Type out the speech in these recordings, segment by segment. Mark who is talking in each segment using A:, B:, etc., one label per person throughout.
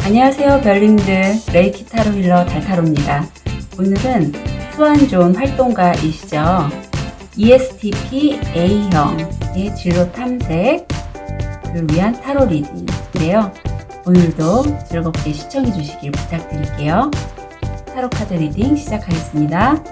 A: 안녕하세요 별님들, 레이키 타로 힐러 달타로입니다. 오늘은 수완존 활동가이시죠. ESTP A형의 진로 탐색을 위한 타로 리딩인데요. 오늘도 즐겁게 시청해 주시길 부탁드릴게요. 타로 카드 리딩 시작하겠습니다.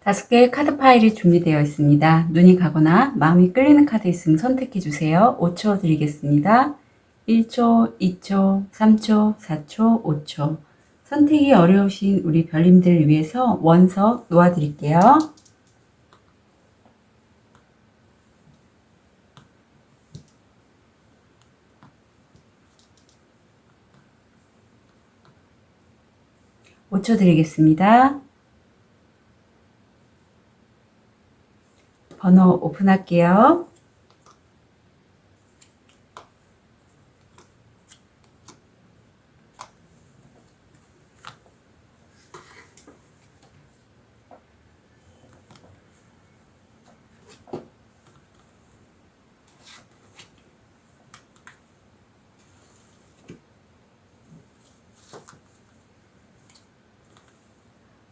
A: 다섯 개의 카드 파일이 준비되어 있습니다. 눈이 가거나 마음이 끌리는 카드 있으면 선택해 주세요. 5초 드리겠습니다. 1초, 2초, 3초, 4초, 5초. 선택이 어려우신 우리 별님들을 위해서 원석 놓아드릴게요. (5초) 드리겠습니다. 번호 오픈할게요.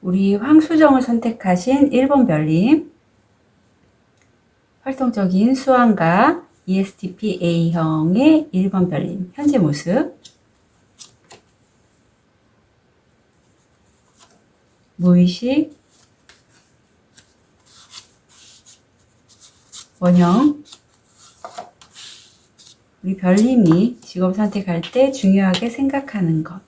A: 우리 황수정을 선택하신 1번 별님, 활동적인 수완가 ESTP A형의 1번 별님 현재 모습, 무의식, 원형. 우리 별님이 직업 선택할 때 중요하게 생각하는 것.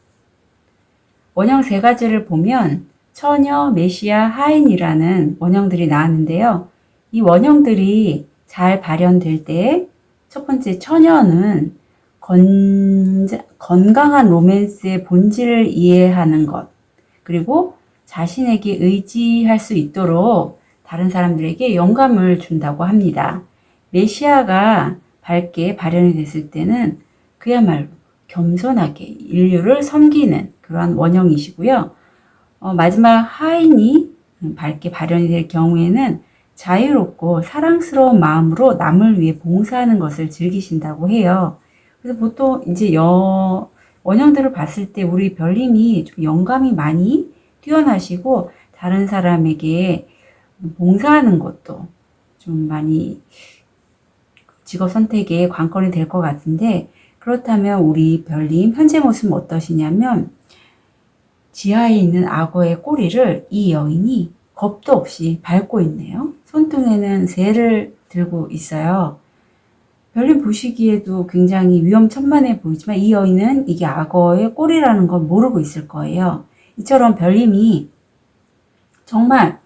A: 원형 세 가지를 보면 처녀, 메시아, 하인이라는 원형들이 나왔는데요. 이 원형들이 잘 발현될 때 첫 번째 처녀는 건강한 로맨스의 본질을 이해하는 것, 그리고 자신에게 의지할 수 있도록 다른 사람들에게 영감을 준다고 합니다. 메시아가 밝게 발현이 됐을 때는 그야말로 겸손하게 인류를 섬기는 그러한 원형이시고요. 마지막 하인이 밝게 발현이 될 경우에는 자유롭고 사랑스러운 마음으로 남을 위해 봉사하는 것을 즐기신다고 해요. 그래서 보통 이제 원형들을 봤을 때 우리 별님이 좀 영감이 많이 뛰어나시고 다른 사람에게 봉사하는 것도 좀 많이 직업 선택의 관건이 될 것 같은데, 그렇다면 우리 별님 현재 모습은 어떠시냐면 지하에 있는 악어의 꼬리를 이 여인이 겁도 없이 밟고 있네요. 손등에는 새를 들고 있어요. 별님 보시기에도 굉장히 위험천만해 보이지만 이 여인은 이게 악어의 꼬리라는 걸 모르고 있을 거예요. 이처럼 별님이 정말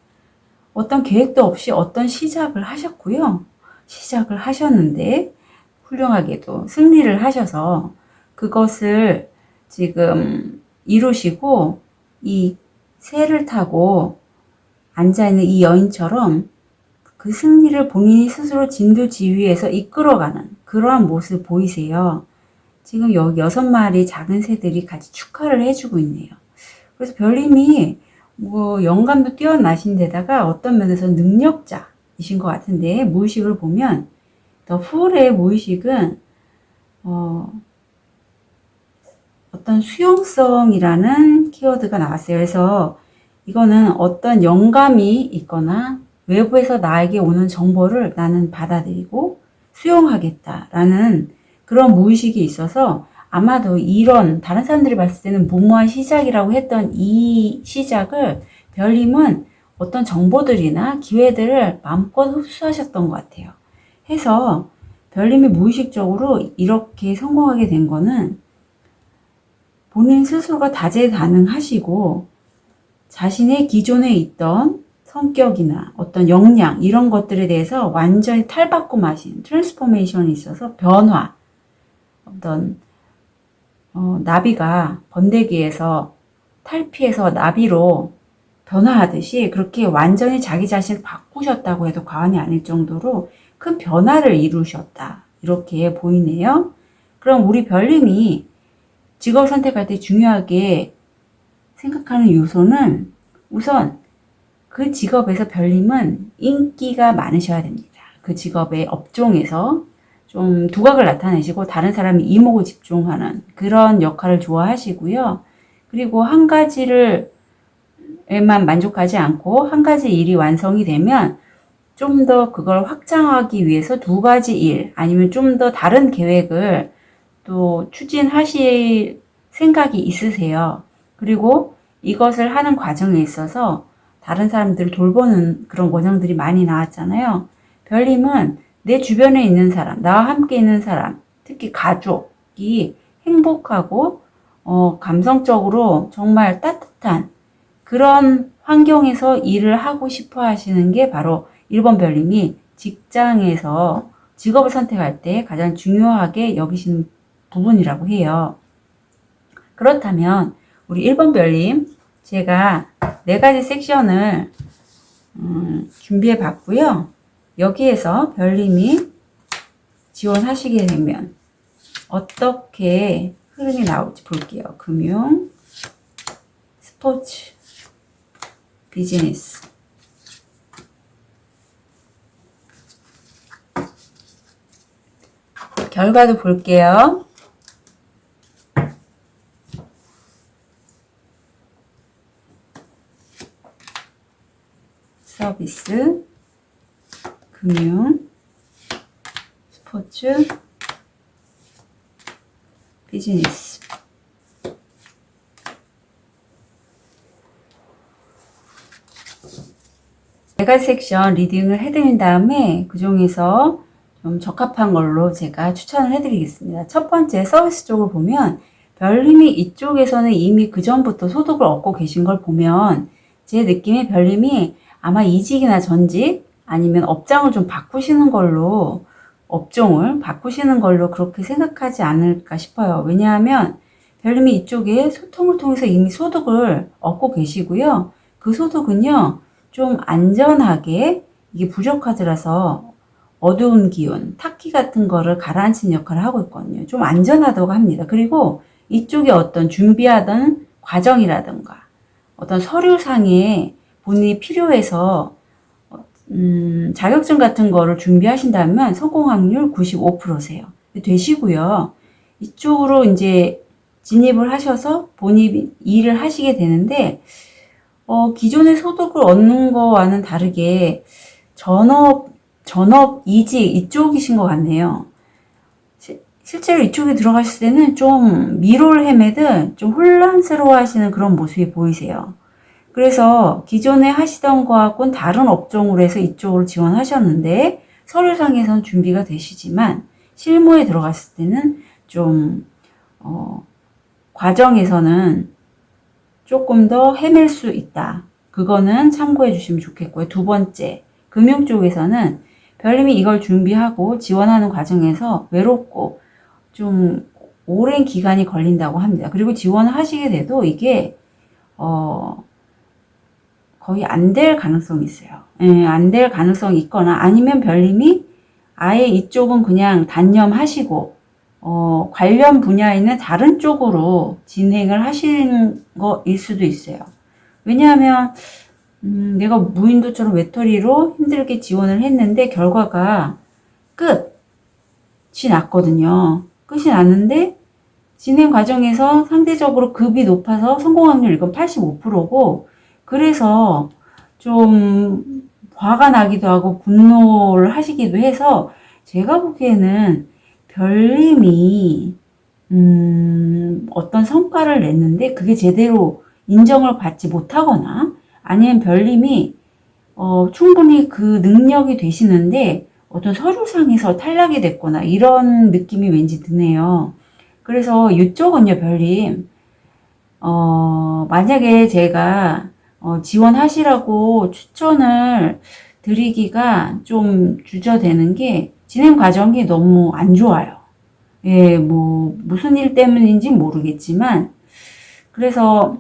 A: 어떤 계획도 없이 어떤 시작을 하셨고요. 시작을 하셨는데 훌륭하게도 승리를 하셔서 그것을 지금 이루시고 이 새를 타고 앉아있는 이 여인처럼 그 승리를 본인이 스스로 진두지휘해서 이끌어가는 그러한 모습 보이세요. 지금 여기 6마리 작은 새들이 같이 축하를 해주고 있네요. 그래서 별님이 뭐 영감도 뛰어나신 데다가 어떤 면에서 능력자이신 것 같은데, 무의식을 보면 더 풀의 무의식은 어떤 수용성이라는 키워드가 나왔어요. 그래서 이거는 어떤 영감이 있거나 외부에서 나에게 오는 정보를 나는 받아들이고 수용하겠다라는 그런 무의식이 있어서 아마도 이런 다른 사람들이 봤을 때는 무모한 시작이라고 했던 이 시작을 별님은 어떤 정보들이나 기회들을 마음껏 흡수하셨던 것 같아요. 해서 별님이 무의식적으로 이렇게 성공하게 된 거는 본인 스스로가 다재다능하시고 자신의 기존에 있던 성격이나 어떤 역량 이런 것들에 대해서 완전히 탈바꿈하신 트랜스포메이션이 있어서 변화, 어떤 나비가 번데기에서 탈피해서 나비로 변화하듯이 그렇게 완전히 자기 자신을 바꾸셨다고 해도 과언이 아닐 정도로 큰 변화를 이루셨다, 이렇게 보이네요. 그럼 우리 별님이 직업 선택할 때 중요하게 생각하는 요소는 우선 그 직업에서 별님은 인기가 많으셔야 됩니다. 그 직업의 업종에서 좀 두각을 나타내시고 다른 사람이 이목을 집중하는 그런 역할을 좋아하시고요. 그리고 한 가지를 에만 만족하지 않고 한 가지 일이 완성이 되면 좀 더 그걸 확장하기 위해서 2가지 일 아니면 좀 더 다른 계획을 또 추진하실 생각이 있으세요. 그리고 이것을 하는 과정에 있어서 다른 사람들을 돌보는 그런 원형들이 많이 나왔잖아요. 별님은 내 주변에 있는 사람, 나와 함께 있는 사람, 특히 가족이 행복하고 감성적으로 정말 따뜻한 그런 환경에서 일을 하고 싶어 하시는 게 바로 1번 별님이 직장에서 직업을 선택할 때 가장 중요하게 여기시는 부분이라고 해요. 그렇다면 우리 1번 별님, 제가 4가지 섹션을 준비해 봤고요. 여기에서 별님이 지원하시게 되면 어떻게 흐름이 나올지 볼게요. 금융, 스포츠, 비즈니스. 결과도 볼게요. 서비스, 금융, 스포츠, 비즈니스. 내가 섹션 리딩을 해드린 다음에 그 중에서 좀 적합한 걸로 제가 추천을 해드리겠습니다. 첫 번째 서비스 쪽을 보면 별님이 이쪽에서는 이미 그 전부터 소득을 얻고 계신 걸 보면 제 느낌에 별님이 아마 이직이나 전직 아니면 업장을 좀 바꾸시는 걸로 업종을 바꾸시는 걸로 그렇게 생각하지 않을까 싶어요. 왜냐하면 별님이 이쪽에 소통을 통해서 이미 소득을 얻고 계시고요. 그 소득은요, 좀 안전하게, 이게 부족하더라서 어두운 기운, 타키 같은 거를 가라앉히는 역할을 하고 있거든요. 좀 안전하다고 합니다. 그리고 이쪽에 어떤 준비하던 과정이라든가 어떤 서류상에 본인이 필요해서 자격증 같은 거를 준비하신다면 성공 확률 95%세요. 되시고요. 이쪽으로 이제 진입을 하셔서 본인 일을 하시게 되는데, 기존의 소득을 얻는 거와는 다르게 전업 이직 이쪽이신 것 같네요. 실제로 이쪽에 들어가실 때는 좀 미로를 헤매듯 좀 혼란스러워 하시는 그런 모습이 보이세요. 그래서 기존에 하시던 거하고는 다른 업종으로 해서 이쪽으로 지원하셨는데 서류상에서는 준비가 되시지만 실무에 들어갔을 때는 좀 과정에서는 조금 더 헤맬 수 있다. 그거는 참고해 주시면 좋겠고요. 두 번째, 금융 쪽에서는 별님이 이걸 준비하고 지원하는 과정에서 외롭고 좀 오랜 기간이 걸린다고 합니다. 그리고 지원을 하시게 돼도 이게 거의 안 될 가능성이 있어요. 예, 안 될 가능성이 있거나 아니면 별님이 아예 이쪽은 그냥 단념하시고 관련 분야에 있는 다른 쪽으로 진행을 하시는 거일 수도 있어요. 왜냐하면 내가 무인도처럼 외톨이로 힘들게 지원을 했는데 결과가 끝이 났거든요. 끝이 났는데 진행 과정에서 상대적으로 급이 높아서 성공 확률 이건 85%고 그래서 좀 화가 나기도 하고 분노를 하시기도 해서 제가 보기에는 별님이 어떤 성과를 냈는데 그게 제대로 인정을 받지 못하거나 아니면 별님이 충분히 그 능력이 되시는데 어떤 서류상에서 탈락이 됐거나 이런 느낌이 왠지 드네요. 그래서 이쪽은요, 별님, 만약에 제가 지원하시라고 추천을 드리기가 좀 주저되는 게 진행 과정이 너무 안 좋아요. 예, 뭐 무슨 일 때문인지 모르겠지만 그래서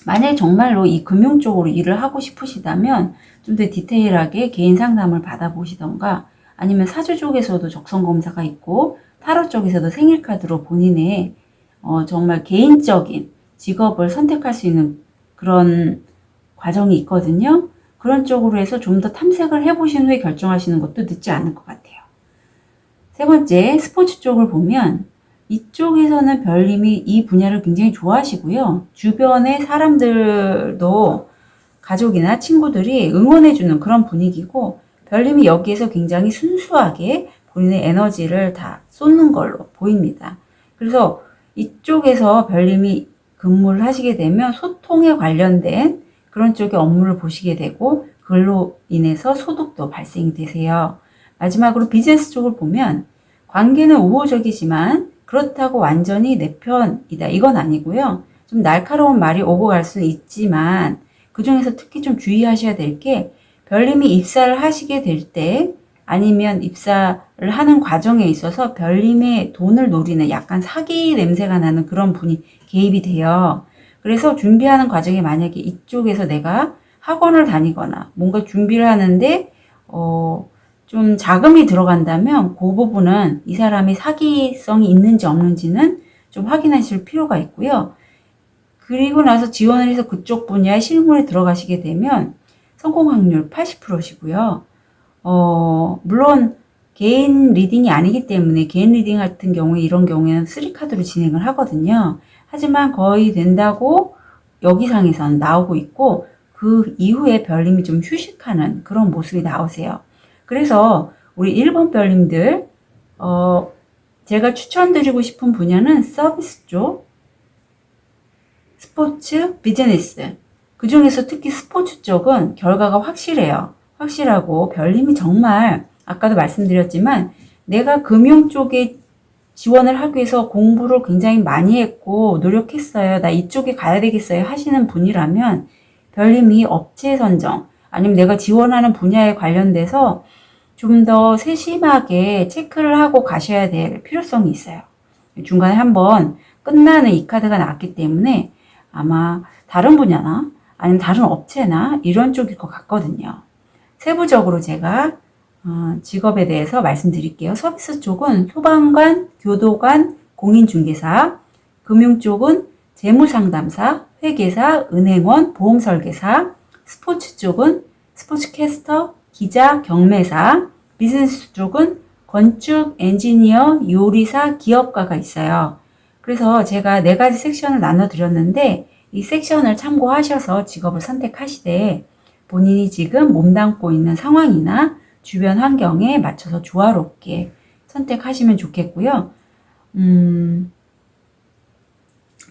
A: 만약에 정말로 이 금융 쪽으로 일을 하고 싶으시다면 좀 더 디테일하게 개인 상담을 받아보시던가 아니면 사주 쪽에서도 적성 검사가 있고 타로 쪽에서도 생일 카드로 본인의 정말 개인적인 직업을 선택할 수 있는 그런 과정이 있거든요. 그런 쪽으로 해서 좀 더 탐색을 해보신 후에 결정하시는 것도 늦지 않을 것 같아요. 세 번째, 스포츠 쪽을 보면 이쪽에서는 별님이 이 분야를 굉장히 좋아하시고요. 주변의 사람들도 가족이나 친구들이 응원해주는 그런 분위기고 별님이 여기에서 굉장히 순수하게 본인의 에너지를 다 쏟는 걸로 보입니다. 그래서 이쪽에서 별님이 근무를 하시게 되면 소통에 관련된 그런 쪽의 업무를 보시게 되고 그걸로 인해서 소득도 발생이 되세요. 마지막으로 비즈니스 쪽을 보면 관계는 우호적이지만 그렇다고 완전히 내 편이다. 이건 아니고요. 좀 날카로운 말이 오고 갈 수는 있지만 그 중에서 특히 좀 주의하셔야 될 게 별님이 입사를 하시게 될 때 아니면 입사를 하는 과정에 있어서 별님의 돈을 노리는 약간 사기 냄새가 나는 그런 분이 개입이 돼요. 그래서 준비하는 과정에 만약에 이쪽에서 내가 학원을 다니거나 뭔가 준비를 하는데 좀 자금이 들어간다면 그 부분은 이 사람이 사기성이 있는지 없는지는 좀 확인하실 필요가 있고요. 그리고 나서 지원을 해서 그쪽 분야의 실무에 들어가시게 되면 성공 확률 80%시고요. 물론 개인 리딩이 아니기 때문에 개인 리딩 같은 경우에 이런 경우에는 3카드로 진행을 하거든요. 하지만 거의 된다고 여기상에서는 나오고 있고 그 이후에 별님이 좀 휴식하는 그런 모습이 나오세요. 그래서 우리 1번 별님들 제가 추천드리고 싶은 분야는 서비스 쪽, 스포츠, 비즈니스. 그 중에서 특히 스포츠 쪽은 결과가 확실해요. 확실하고 별님이 정말 아까도 말씀드렸지만 내가 금융 쪽에 지원을 하기 위해서 공부를 굉장히 많이 했고 노력했어요. 나 이쪽에 가야 되겠어요 하시는 분이라면 별님이 업체 선정 아니면 내가 지원하는 분야에 관련돼서 좀 더 세심하게 체크를 하고 가셔야 될 필요성이 있어요. 중간에 한번 끝나는 이 카드가 나왔기 때문에 아마 다른 분야나 아니면 다른 업체나 이런 쪽일 것 같거든요. 세부적으로 제가 직업에 대해서 말씀드릴게요. 서비스 쪽은 소방관, 교도관, 공인중개사, 금융 쪽은 재무상담사, 회계사, 은행원, 보험설계사, 스포츠 쪽은 스포츠캐스터, 기자, 경매사, 비즈니스 쪽은 건축, 엔지니어, 요리사, 기업가가 있어요. 그래서 제가 4가지 섹션을 나눠드렸는데 이 섹션을 참고하셔서 직업을 선택하시되 본인이 지금 몸담고 있는 상황이나 주변 환경에 맞춰서 조화롭게 선택하시면 좋겠고요.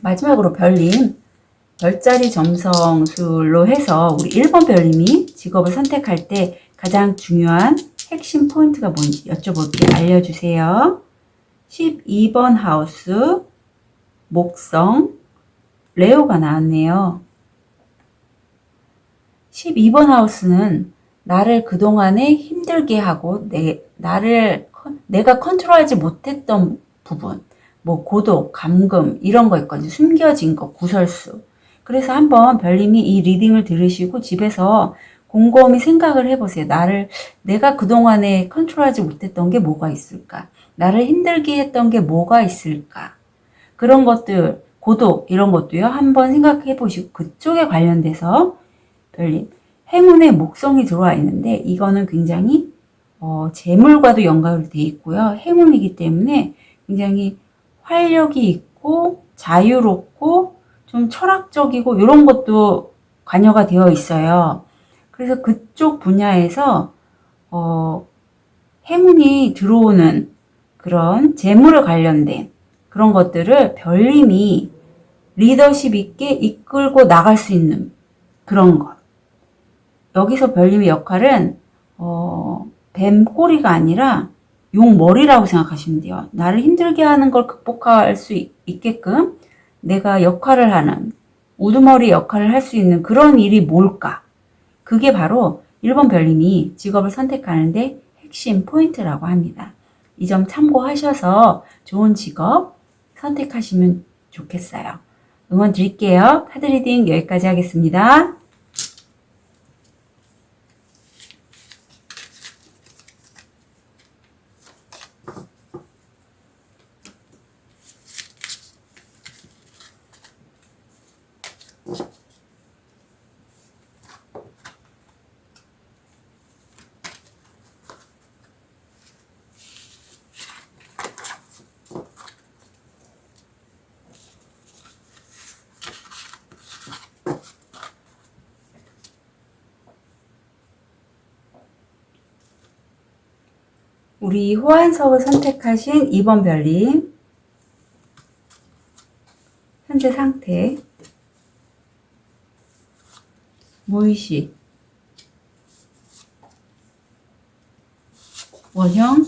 A: 마지막으로 별님, 별자리 점성술로 해서 우리 1번 별님이 직업을 선택할 때 가장 중요한 핵심 포인트가 뭔지 여쭤볼게요. 알려주세요. 12번 하우스, 목성, 레오가 나왔네요. 12번 하우스는 나를 그동안에 힘들게 하고 내가 컨트롤하지 못했던 부분, 뭐 고독, 감금 이런 거 있거든요. 숨겨진 거, 구설수. 그래서 한번 별님이 이 리딩을 들으시고 집에서 곰곰이 생각을 해보세요. 내가 그동안에 컨트롤하지 못했던 게 뭐가 있을까? 나를 힘들게 했던 게 뭐가 있을까? 그런 것들, 고독 이런 것도요. 한번 생각해 보시고 그쪽에 관련돼서 별님, 행운의 목성이 들어와 있는데 이거는 굉장히 재물과도 연관되어 있고요. 행운이기 때문에 굉장히 활력이 있고 자유롭고 좀 철학적이고 이런 것도 관여가 되어 있어요. 그래서 그쪽 분야에서 행운이 들어오는 그런 재물에 관련된 그런 것들을 별님이 리더십 있게 이끌고 나갈 수 있는 그런 것. 여기서 별님의 역할은 뱀 꼬리가 아니라 용 머리라고 생각하시면 돼요. 나를 힘들게 하는 걸 극복할 수 있게끔 내가 역할을 하는 우두머리 역할을 할 수 있는 그런 일이 뭘까? 그게 바로 1번 별님이 직업을 선택하는데 핵심 포인트라고 합니다. 이 점 참고하셔서 좋은 직업 선택하시면 좋겠어요. 응원 드릴게요. 카드 리딩 여기까지 하겠습니다. 우리 호환석을 선택하신 2번 별님 현재 상태 무의식 원형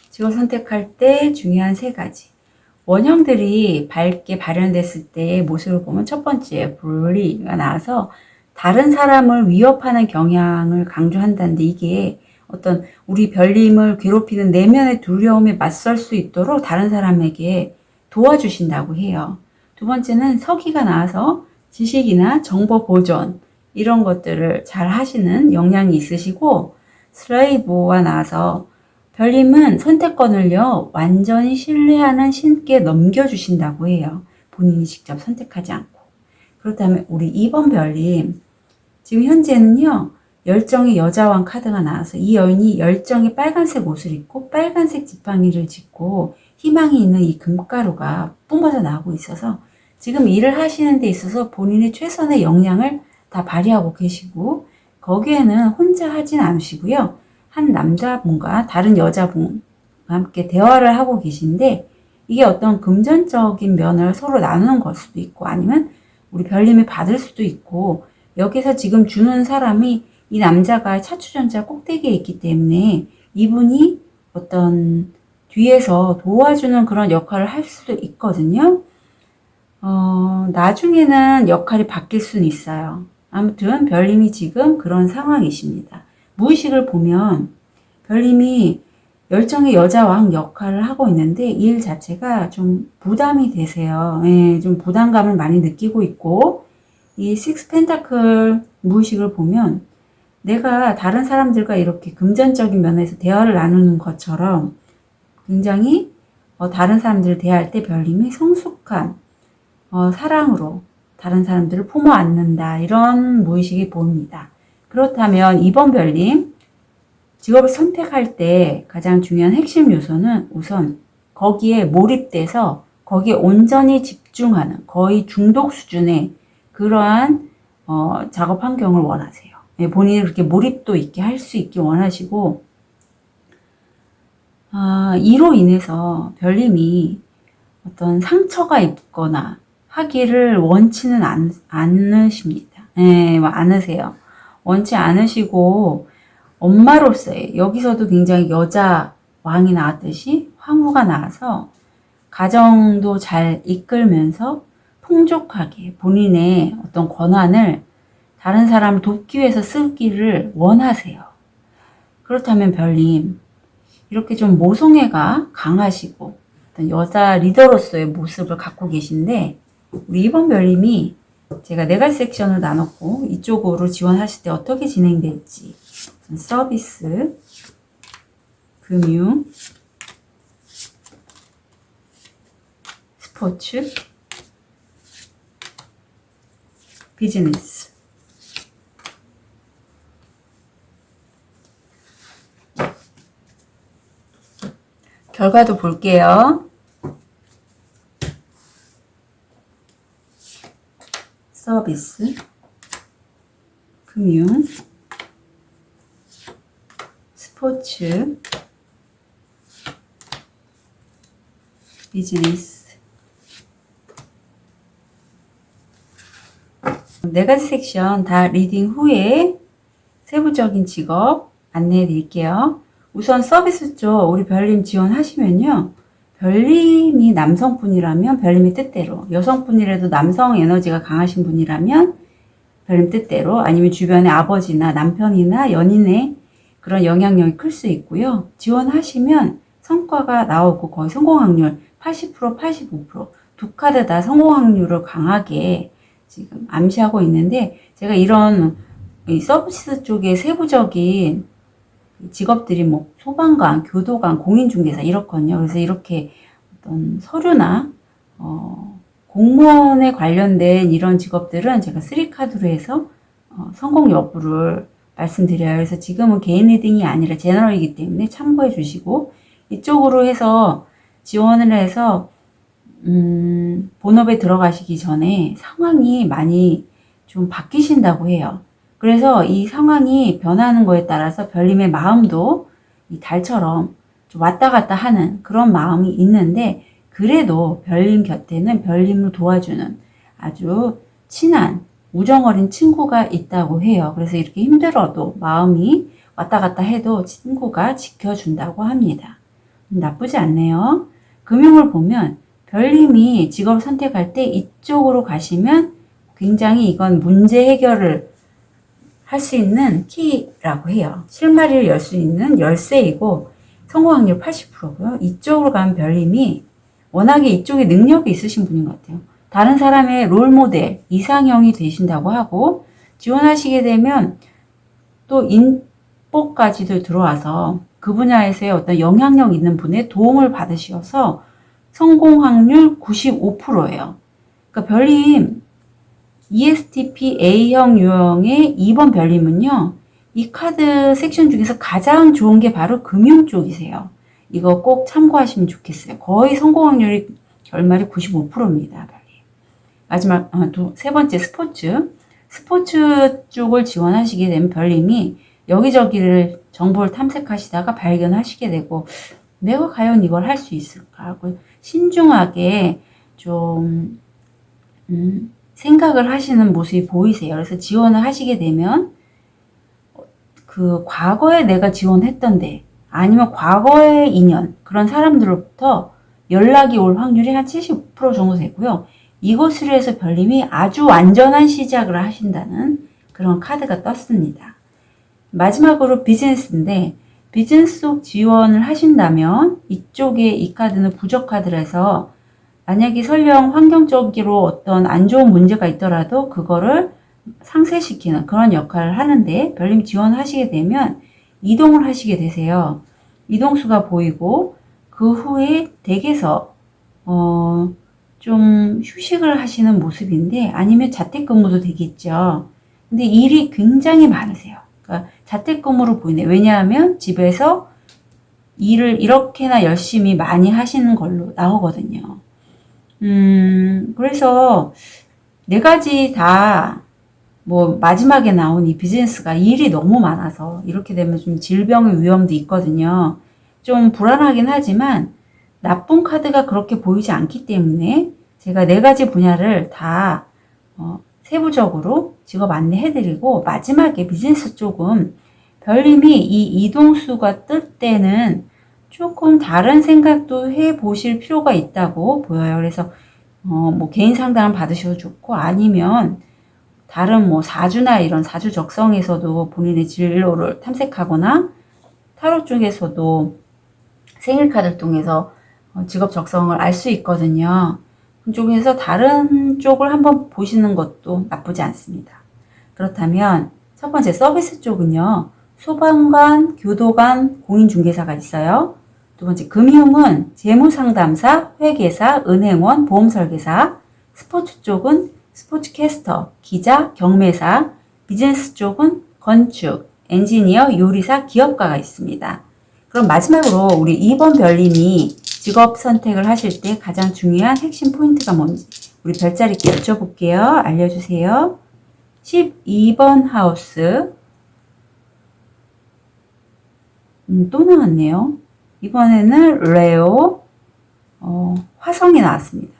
A: 직업 선택할 때 중요한 3가지 원형들이 밝게 발현됐을 때의 모습을 보면 첫 번째 분리가 나와서 다른 사람을 위협하는 경향을 강조한다는데 이게 어떤 우리 별님을 괴롭히는 내면의 두려움에 맞설 수 있도록 다른 사람에게 도와주신다고 해요. 두 번째는 서기가 나와서 지식이나 정보 보존 이런 것들을 잘 하시는 역량이 있으시고 슬레이브가 나와서 별님은 선택권을요, 완전히 신뢰하는 신께 넘겨주신다고 해요. 본인이 직접 선택하지 않고. 그렇다면 우리 2번 별님, 지금 현재는요, 열정의 여자왕 카드가 나와서 이 여인이 열정의 빨간색 옷을 입고 빨간색 지팡이를 짚고 희망이 있는 이 금가루가 뿜어져 나오고 있어서 지금 일을 하시는 데 있어서 본인의 최선의 역량을 다 발휘하고 계시고 거기에는 혼자 하진 않으시고요. 한 남자분과 다른 여자분과 함께 대화를 하고 계신데 이게 어떤 금전적인 면을 서로 나누는 걸 수도 있고 아니면 우리 별님이 받을 수도 있고 여기서 지금 주는 사람이 이 남자가 차추전자 꼭대기에 있기 때문에 이분이 어떤 뒤에서 도와주는 그런 역할을 할 수도 있거든요. 나중에는 역할이 바뀔 수는 있어요. 아무튼 별님이 지금 그런 상황이십니다. 무의식을 보면 별님이 열정의 여자왕 역할을 하고 있는데 이 일 자체가 좀 부담이 되세요. 예, 좀 부담감을 많이 느끼고 있고, 이 식스 펜타클 무의식을 보면 내가 다른 사람들과 이렇게 금전적인 면에서 대화를 나누는 것처럼 굉장히 다른 사람들을 대할 때 별님이 성숙한 사랑으로 다른 사람들을 품어 안는다, 이런 무의식이 보입니다. 그렇다면 이번 별님 직업을 선택할 때 가장 중요한 핵심 요소는 우선 거기에 몰입돼서 거기에 온전히 집중하는, 거의 중독 수준의 그러한 작업 환경을 원하세요. 예, 본인이 그렇게 몰입도 있게 할 수 있게 원하시고, 이로 인해서 별님이 어떤 상처가 있거나 하기를 원치는 않으십니다. 예, 않으세요. 원치 않으시고, 엄마로서의, 여기서도 굉장히 여자 왕이 나왔듯이 황후가 나와서 가정도 잘 이끌면서 풍족하게 본인의 어떤 권한을 다른 사람을 돕기 위해서 쓰기를 원하세요. 그렇다면 별님, 이렇게 좀 모성애가 강하시고 어떤 여자 리더로서의 모습을 갖고 계신데, 우리 이번 별님이 제가 네 가지 섹션을 나눴고 이쪽으로 지원하실 때 어떻게 진행될지, 서비스, 금융, 스포츠, 비즈니스. 결과도 볼게요. 서비스, 금융, 스포츠, 비즈니스. 네 가지 섹션 다 리딩 후에 세부적인 직업 안내해 드릴게요. 우선 서비스 쪽 우리 별님 지원하시면요, 별님이 남성분이라면 별님의 뜻대로, 여성분이라도 남성 에너지가 강하신 분이라면 별님 뜻대로, 아니면 주변의 아버지나 남편이나 연인의 그런 영향력이 클 수 있고요. 지원하시면 성과가 나오고 거의 성공 확률 80%, 85%, 두 카드 다 성공 확률을 강하게 지금 암시하고 있는데, 제가 이런 이 서비스 쪽의 세부적인 직업들이 뭐 소방관, 교도관, 공인중개사 이렇거든요. 그래서 이렇게 어떤 서류나 공무원에 관련된 이런 직업들은 제가 3카드로 해서 성공 여부를 말씀드려요. 그래서 지금은 개인 리딩이 아니라 제너럴이기 때문에 참고해 주시고, 이쪽으로 해서 지원을 해서 본업에 들어가시기 전에 상황이 많이 좀 바뀌신다고 해요. 그래서 이 상황이 변하는 거에 따라서 별님의 마음도 이 달처럼 좀 왔다 갔다 하는 그런 마음이 있는데, 그래도 별님 곁에는 별님을 도와주는 아주 친한 우정 어린 친구가 있다고 해요. 그래서 이렇게 힘들어도 마음이 왔다 갔다 해도 친구가 지켜준다고 합니다. 나쁘지 않네요. 금융을 보면 별님이 직업을 선택할 때 이쪽으로 가시면 굉장히 이건 문제 해결을 할 수 있는 키라고 해요. 실마리를 열 수 있는 열쇠이고 성공 확률 80%고요. 이쪽으로 가면 별님이 워낙에 이쪽에 능력이 있으신 분인 것 같아요. 다른 사람의 롤모델, 이상형이 되신다고 하고, 지원하시게 되면 또 인복까지도 들어와서 그 분야에서의 어떤 영향력 있는 분의 도움을 받으셔서 성공 확률 95%예요. 그러니까 별님 ESTP A형 유형의 2번 별님은요, 이 카드 섹션 중에서 가장 좋은 게 바로 금융 쪽이세요. 이거 꼭 참고하시면 좋겠어요. 거의 성공 확률이 결말이 95%입니다. 마지막 세 번째 스포츠 쪽을 지원하시게 되면 별님이 여기저기를 정보를 탐색하시다가 발견하시게 되고, 내가 과연 이걸 할 수 있을까 하고 신중하게 좀 생각을 하시는 모습이 보이세요. 그래서 지원을 하시게 되면 그 과거에 내가 지원했던데, 아니면 과거의 인연, 그런 사람들로부터 연락이 올 확률이 한 75% 정도 되고요. 이것으로 해서 별님이 아주 완전한 시작을 하신다는 그런 카드가 떴습니다. 마지막으로 비즈니스인데 비즈니스 속 지원을 하신다면 이쪽에 이 카드는 부적 카드라서 만약에 설령 환경적으로 어떤 안 좋은 문제가 있더라도 그거를 상쇄시키는 그런 역할을 하는데 별님 지원하시게 되면 이동을 하시게 되세요. 이동수가 보이고 그 후에 댁에서 좀 휴식을 하시는 모습인데 아니면 자택근무도 되겠죠. 근데 일이 굉장히 많으세요. 그러니까 자택근무로 보이네. 왜냐하면 집에서 일을 이렇게나 열심히 많이 하시는 걸로 나오거든요. 그래서 네 가지 다 뭐 마지막에 나온 이 비즈니스가 일이 너무 많아서 이렇게 되면 좀 질병의 위험도 있거든요. 좀 불안하긴 하지만 나쁜 카드가 그렇게 보이지 않기 때문에 제가 네 가지 분야를 다 세부적으로 직업 안내해드리고 마지막에 비즈니스 쪽은 별님이 이 이동수가 뜰 때는 조금 다른 생각도 해보실 필요가 있다고 보여요. 그래서 뭐 개인 상담을 받으셔도 좋고 아니면 다른 뭐 사주나 이런 사주 적성에서도 본인의 진로를 탐색하거나 타로 쪽에서도 생일 카드를 통해서 직업 적성을 알 수 있거든요. 그쪽에서 다른 쪽을 한번 보시는 것도 나쁘지 않습니다. 그렇다면 첫 번째 서비스 쪽은요. 소방관, 교도관, 공인중개사가 있어요. 두 번째 금융은 재무상담사, 회계사, 은행원, 보험설계사. 스포츠 쪽은 스포츠캐스터, 기자, 경매사. 비즈니스 쪽은 건축, 엔지니어, 요리사, 기업가가 있습니다. 그럼 마지막으로 우리 2번 별님이 직업 선택을 하실 때 가장 중요한 핵심 포인트가 뭔지 우리 별자리께 여쭤볼게요. 알려주세요. 12번 하우스. 또 나왔네요. 이번에는 레오, 화성이 나왔습니다.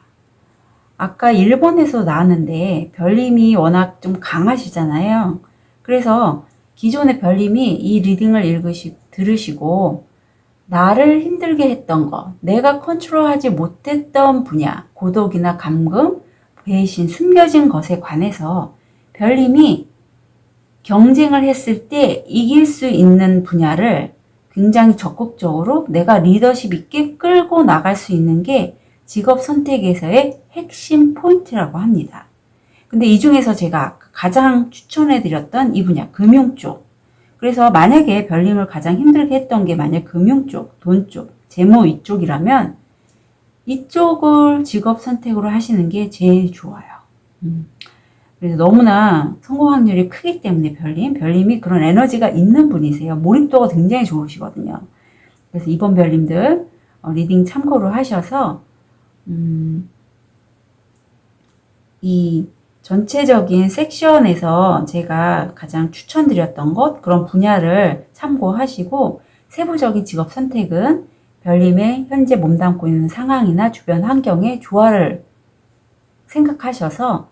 A: 아까 1번에서 나왔는데 별님이 워낙 좀 강하시잖아요. 그래서 기존의 별님이 이 리딩을 들으시고 나를 힘들게 했던 거, 내가 컨트롤하지 못했던 분야, 고독이나 감금, 배신, 숨겨진 것에 관해서 별님이 경쟁을 했을 때 이길 수 있는 분야를 굉장히 적극적으로 내가 리더십 있게 끌고 나갈 수 있는 게 직업 선택에서의 핵심 포인트라고 합니다. 근데 이 중에서 제가 가장 추천해드렸던 이 분야, 금융 쪽. 그래서 만약에 별님을 가장 힘들게 했던 게 만약 금융 쪽, 돈 쪽, 재무 이쪽이라면 이쪽을 직업 선택으로 하시는 게 제일 좋아요. 그래서 너무나 성공 확률이 크기 때문에 별님이 그런 에너지가 있는 분이세요. 몰입도가 굉장히 좋으시거든요. 그래서 이번 별님들 리딩 참고로 하셔서 이 전체적인 섹션에서 제가 가장 추천드렸던 것 그런 분야를 참고하시고 세부적인 직업 선택은 별님의 현재 몸담고 있는 상황이나 주변 환경의 조화를 생각하셔서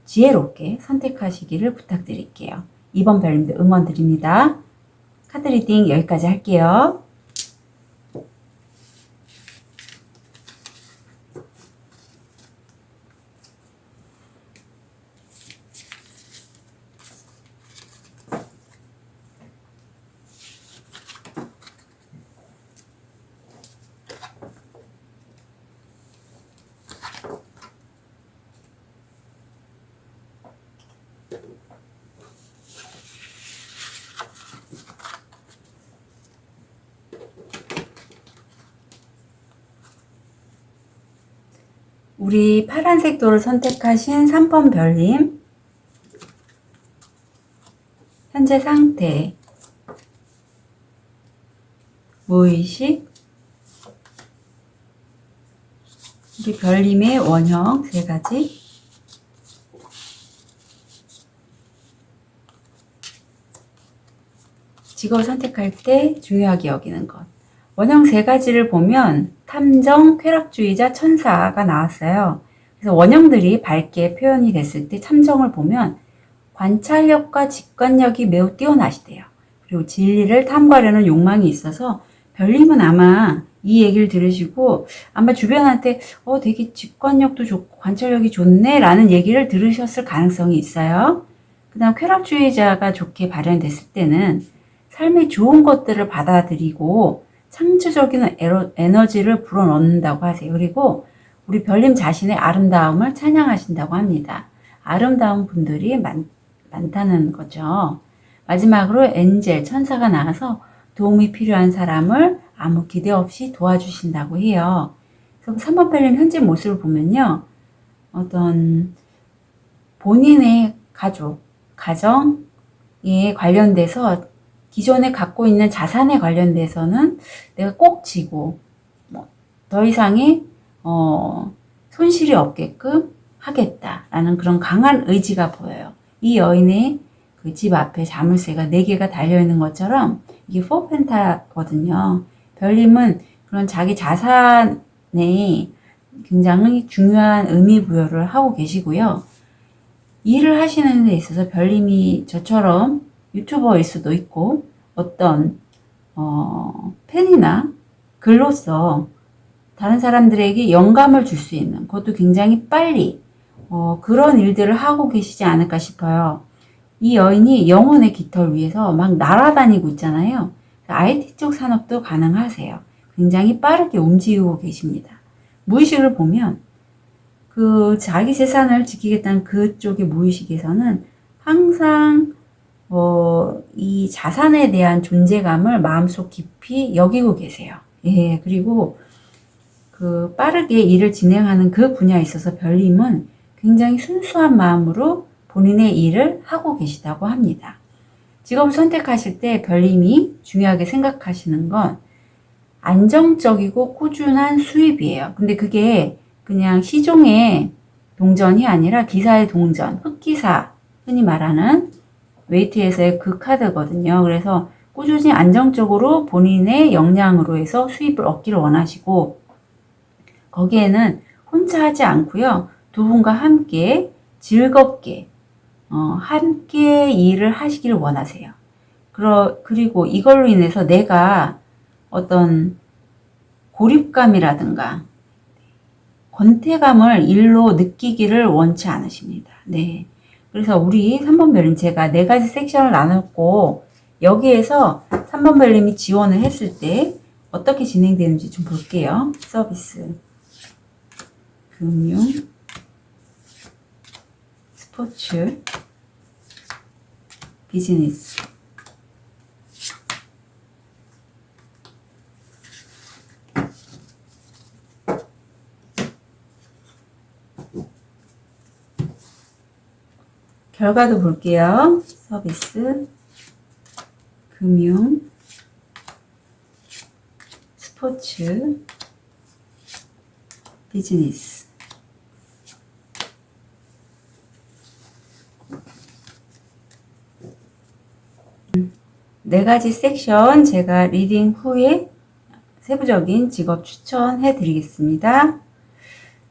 A: 지혜롭게 선택하시기를 부탁드릴게요. 이번 별님들 응원 드립니다. 카드 리딩 여기까지 할게요. 우리 파란색 돌을 선택하신 3번 별님 현재 상태, 무의식, 우리 별님의 원형 3가지, 직업을 선택할 때 중요하게 여기는 것. 원형 3가지를 보면 탐정, 쾌락주의자, 천사가 나왔어요. 그래서 원형들이 밝게 표현이 됐을 때 탐정을 보면 관찰력과 직관력이 매우 뛰어나시대요. 그리고 진리를 탐구하려는 욕망이 있어서 별님은 아마 이 얘기를 들으시고 아마 주변한테 되게 직관력도 좋고 관찰력이 좋네 라는 얘기를 들으셨을 가능성이 있어요. 그 다음 쾌락주의자가 좋게 발현됐을 때는 삶의 좋은 것들을 받아들이고 창조적인 에너지를 불어넣는다고 하세요. 그리고 우리 별님 자신의 아름다움을 찬양하신다고 합니다. 아름다운 분들이 많다는 거죠. 마지막으로 엔젤, 천사가 나와서 도움이 필요한 사람을 아무 기대 없이 도와주신다고 해요. 그래서 3번 별님 현재 모습을 보면요. 어떤 본인의 가족, 가정에 관련돼서 기존에 갖고 있는 자산에 관련돼서는 내가 꼭 지고 더 이상의 손실이 없게끔 하겠다라는 그런 강한 의지가 보여요. 이 여인의 그 집 앞에 자물쇠가 4개가 달려있는 것처럼 이게 4펜타거든요. 별님은 그런 자기 자산에 굉장히 중요한 의미 부여를 하고 계시고요. 일을 하시는 데 있어서 별님이 저처럼 유튜버일 수도 있고 어떤 팬이나 글로서 다른 사람들에게 영감을 줄 수 있는 그것도 굉장히 빨리 그런 일들을 하고 계시지 않을까 싶어요. 이 여인이 영혼의 깃털 위에서 막 날아다니고 있잖아요. IT 쪽 산업도 가능하세요. 굉장히 빠르게 움직이고 계십니다. 무의식을 보면 그 자기 재산을 지키겠다는 그쪽의 무의식에서는 항상 이 자산에 대한 존재감을 마음속 깊이 여기고 계세요. 예, 그리고 그 빠르게 일을 진행하는 그 분야에 있어서 별님은 굉장히 순수한 마음으로 본인의 일을 하고 계시다고 합니다. 직업을 선택하실 때 별님이 중요하게 생각하시는 건 안정적이고 꾸준한 수입이에요. 근데 그게 그냥 시종의 동전이 아니라 기사의 동전, 흑기사, 흔히 말하는 웨이트에서의 그 카드거든요. 그래서 꾸준히 안정적으로 본인의 역량으로 해서 수입을 얻기를 원하시고 거기에는 혼자 하지 않고요. 두 분과 함께 즐겁게 함께 일을 하시기를 원하세요. 그리고 이걸로 인해서 내가 어떤 고립감이라든가 권태감을 일로 느끼기를 원치 않으십니다. 네. 그래서 우리 3번 별님 제가 4가지 섹션을 나눴고 여기에서 3번 별님이 지원을 했을 때 어떻게 진행되는지 좀 볼게요. 서비스, 금융, 스포츠, 비즈니스. 결과도 볼게요. 서비스, 금융, 스포츠, 비즈니스. 네 가지 섹션 제가 리딩 후에 세부적인 직업 추천해 드리겠습니다.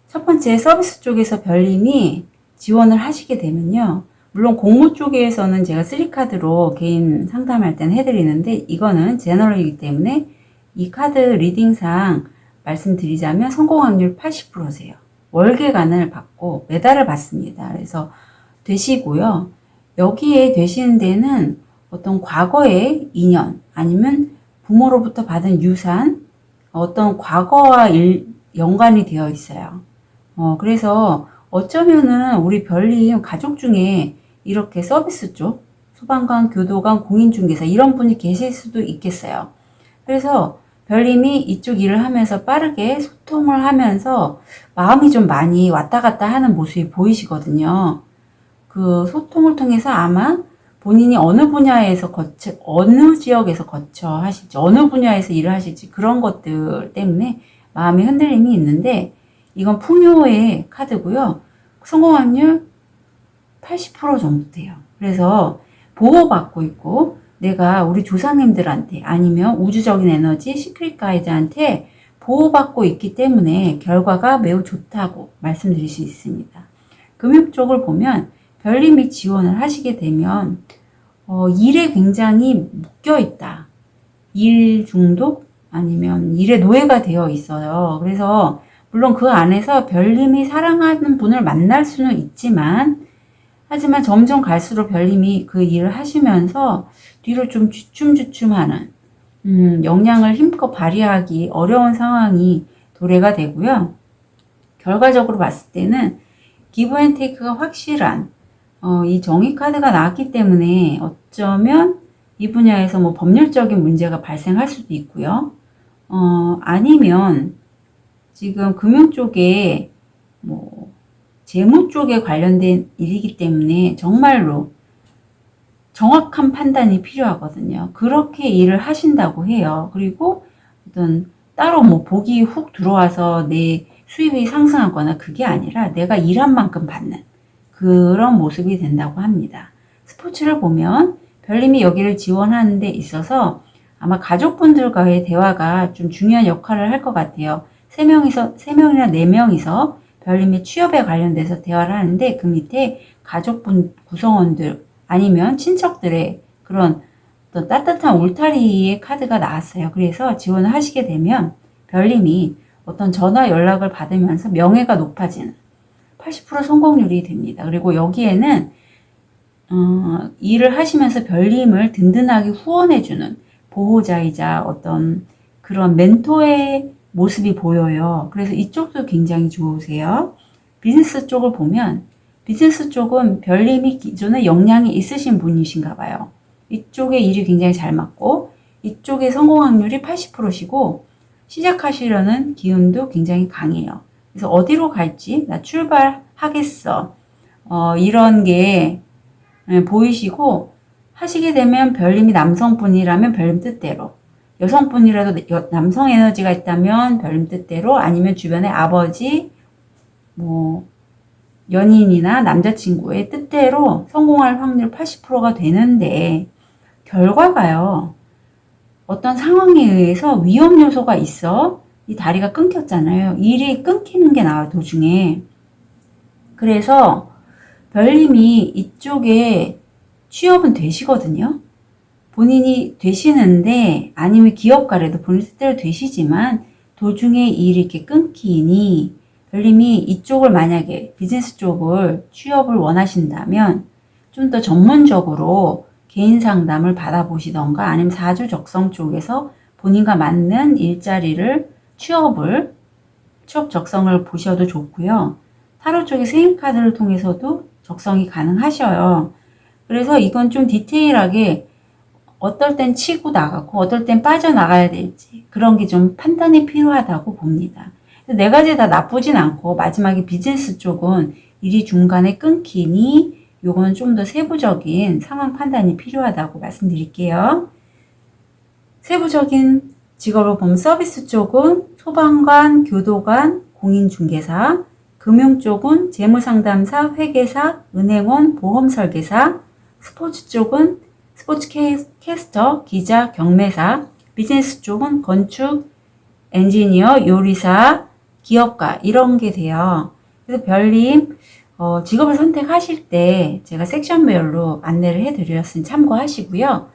A: 첫 번째 서비스 쪽에서 별님이 지원을 하시게 되면요. 물론 공무 쪽에서는 제가 3카드로 개인 상담할 때는 해드리는데 이거는 제너럴이기 때문에 이 카드 리딩상 말씀드리자면 성공 확률 80%세요. 월계관을 받고 메달을 받습니다. 그래서 되시고요. 여기에 되시는 데는 어떤 과거의 인연 아니면 부모로부터 받은 유산 어떤 과거와 연관이 되어 있어요. 그래서 어쩌면은 우리 별님 가족 중에 이렇게 서비스 쪽 소방관, 교도관, 공인중개사 이런 분이 계실 수도 있겠어요. 그래서 별님이 이쪽 일을 하면서 빠르게 소통을 하면서 마음이 좀 많이 왔다 갔다 하는 모습이 보이시거든요. 그 소통을 통해서 아마 본인이 어느 분야에서 어느 지역에서 하실지, 어느 분야에서 일을 하실지 그런 것들 때문에 마음의 흔들림이 있는데 이건 풍요의 카드고요. 성공 확률 80% 정도 돼요. 그래서 보호받고 있고 내가 우리 조상님들한테 아니면 우주적인 에너지 시크릿 가이드한테 보호받고 있기 때문에 결과가 매우 좋다고 말씀드릴 수 있습니다. 금융 쪽을 보면 별님이 지원을 하시게 되면 일에 굉장히 묶여있다. 일 중독, 아니면 일의 노예가 되어 있어요. 그래서 물론 그 안에서 별님이 사랑하는 분을 만날 수는 있지만, 하지만 점점 갈수록 별님이 그 일을 하시면서 뒤로 좀 주춤주춤하는, 역량을 힘껏 발휘하기 어려운 상황이 도래가 되고요. 결과적으로 봤을 때는 기브앤테이크가 확실한 이 정의 카드가 나왔기 때문에 어쩌면 이 분야에서 뭐 법률적인 문제가 발생할 수도 있고요. 아니면 지금 금융 쪽에 뭐 재무 쪽에 관련된 일이기 때문에 정말로 정확한 판단이 필요하거든요. 그렇게 일을 하신다고 해요. 그리고 어떤 따로 뭐 복이 훅 들어와서 내 수입이 상승하거나 그게 아니라 내가 일한 만큼 받는 그런 모습이 된다고 합니다. 스포츠를 보면 별님이 여기를 지원하는 데 있어서 아마 가족분들과의 대화가 좀 중요한 역할을 할 것 같아요. 3명이나 4명이서 별님의 취업에 관련돼서 대화를 하는데 그 밑에 가족분 구성원들 아니면 친척들의 그런 어떤 따뜻한 울타리의 카드가 나왔어요. 그래서 지원을 하시게 되면 별님이 어떤 전화 연락을 받으면서 명예가 높아지는 80% 성공률이 됩니다. 그리고 여기에는 일을 하시면서 별님을 든든하게 후원해주는 보호자이자 어떤 그런 멘토의 모습이 보여요. 그래서 이쪽도 굉장히 좋으세요. 비즈니스 쪽을 보면 비즈니스 쪽은 별님이 기존에 역량이 있으신 분이신가 봐요. 이쪽에 일이 굉장히 잘 맞고 이쪽의 성공 확률이 80%시고 시작하시려는 기운도 굉장히 강해요. 그래서 어디로 갈지 나 출발하겠어. 이런 게 보이시고 하시게 되면 별님이 남성분이라면 별님 뜻대로 여성분이라도 남성 에너지가 있다면 별님 뜻대로 아니면 주변의 아버지 뭐 연인이나 남자친구의 뜻대로 성공할 확률 80%가 되는데 결과가요. 어떤 상황에 의해서 위험 요소가 있어 이 다리가 끊겼잖아요. 일이 끊기는 게 나와요. 도중에. 그래서 별님이 이쪽에 취업은 되시거든요. 본인이 되시는데 아니면 기업가라도 본인 뜻대로 되시지만 도중에 일이 이렇게 끊기니 별님이 이쪽을 만약에 비즈니스 쪽을 취업을 원하신다면 좀 더 전문적으로 개인 상담을 받아보시던가 아니면 사주 적성 쪽에서 본인과 맞는 일자리를 취업 적성을 보셔도 좋고요. 타로 쪽의 세임 카드를 통해서도 적성이 가능하셔요. 그래서 이건 좀 디테일하게 어떨 땐 치고 나가고 어떨 땐 빠져나가야 될지 그런 게 좀 판단이 필요하다고 봅니다. 네 가지 다 나쁘진 않고 마지막에 비즈니스 쪽은 일이 중간에 끊기니 요건 좀 더 세부적인 상황 판단이 필요하다고 말씀드릴게요. 세부적인 직업으로 보면 서비스 쪽은 소방관, 교도관, 공인중개사, 금융 쪽은 재무상담사, 회계사, 은행원, 보험설계사, 스포츠 쪽은 스포츠 캐스터, 기자, 경매사, 비즈니스 쪽은 건축, 엔지니어, 요리사, 기업가 이런 게 돼요. 그래서 별님 직업을 선택하실 때 제가 섹션별로 안내를 해드렸으니 참고하시고요.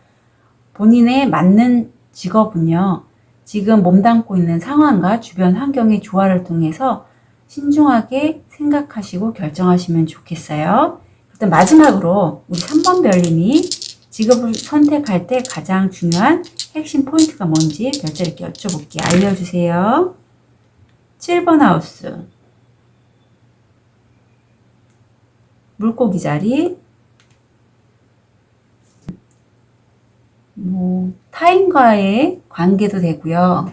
A: 본인의 맞는 직업은요. 지금 몸담고 있는 상황과 주변 환경의 조화를 통해서 신중하게 생각하시고 결정하시면 좋겠어요. 일단 마지막으로 우리 3번 별님이 직업을 선택할 때 가장 중요한 핵심 포인트가 뭔지 별자리 이렇게 여쭤볼게요. 알려주세요. 7번 하우스 물고기 자리 타인과의 관계도 되고요.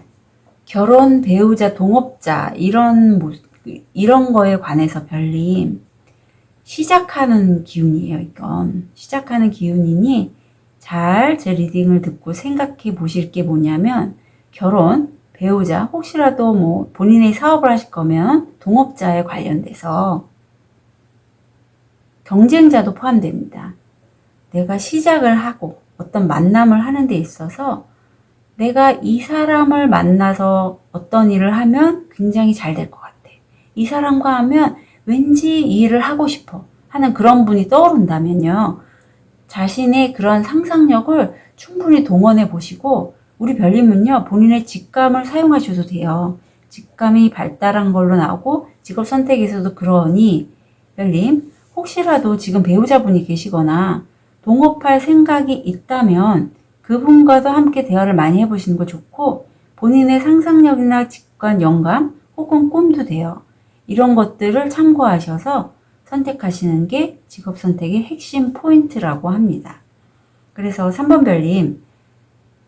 A: 결혼, 배우자, 동업자 이런 거에 관해서 별님 시작하는 기운이에요. 이건 시작하는 기운이니 잘 제 리딩을 듣고 생각해 보실 게 뭐냐면 결혼, 배우자, 혹시라도 뭐 본인의 사업을 하실 거면 동업자에 관련돼서 경쟁자도 포함됩니다. 내가 시작을 하고 어떤 만남을 하는 데 있어서 내가 이 사람을 만나서 어떤 일을 하면 굉장히 잘 될 것 같아. 이 사람과 하면 왠지 이 일을 하고 싶어 하는 그런 분이 떠오른다면요. 자신의 그런 상상력을 충분히 동원해 보시고 우리 별님은요, 본인의 직감을 사용하셔도 돼요. 직감이 발달한 걸로 나오고 직업 선택에서도 그러니 별님, 혹시라도 지금 배우자분이 계시거나 동업할 생각이 있다면 그분과도 함께 대화를 많이 해보시는 거 좋고, 본인의 상상력이나 직관, 영감 혹은 꿈도 돼요. 이런 것들을 참고하셔서 선택하시는 게 직업 선택의 핵심 포인트라고 합니다. 그래서 3번 별님,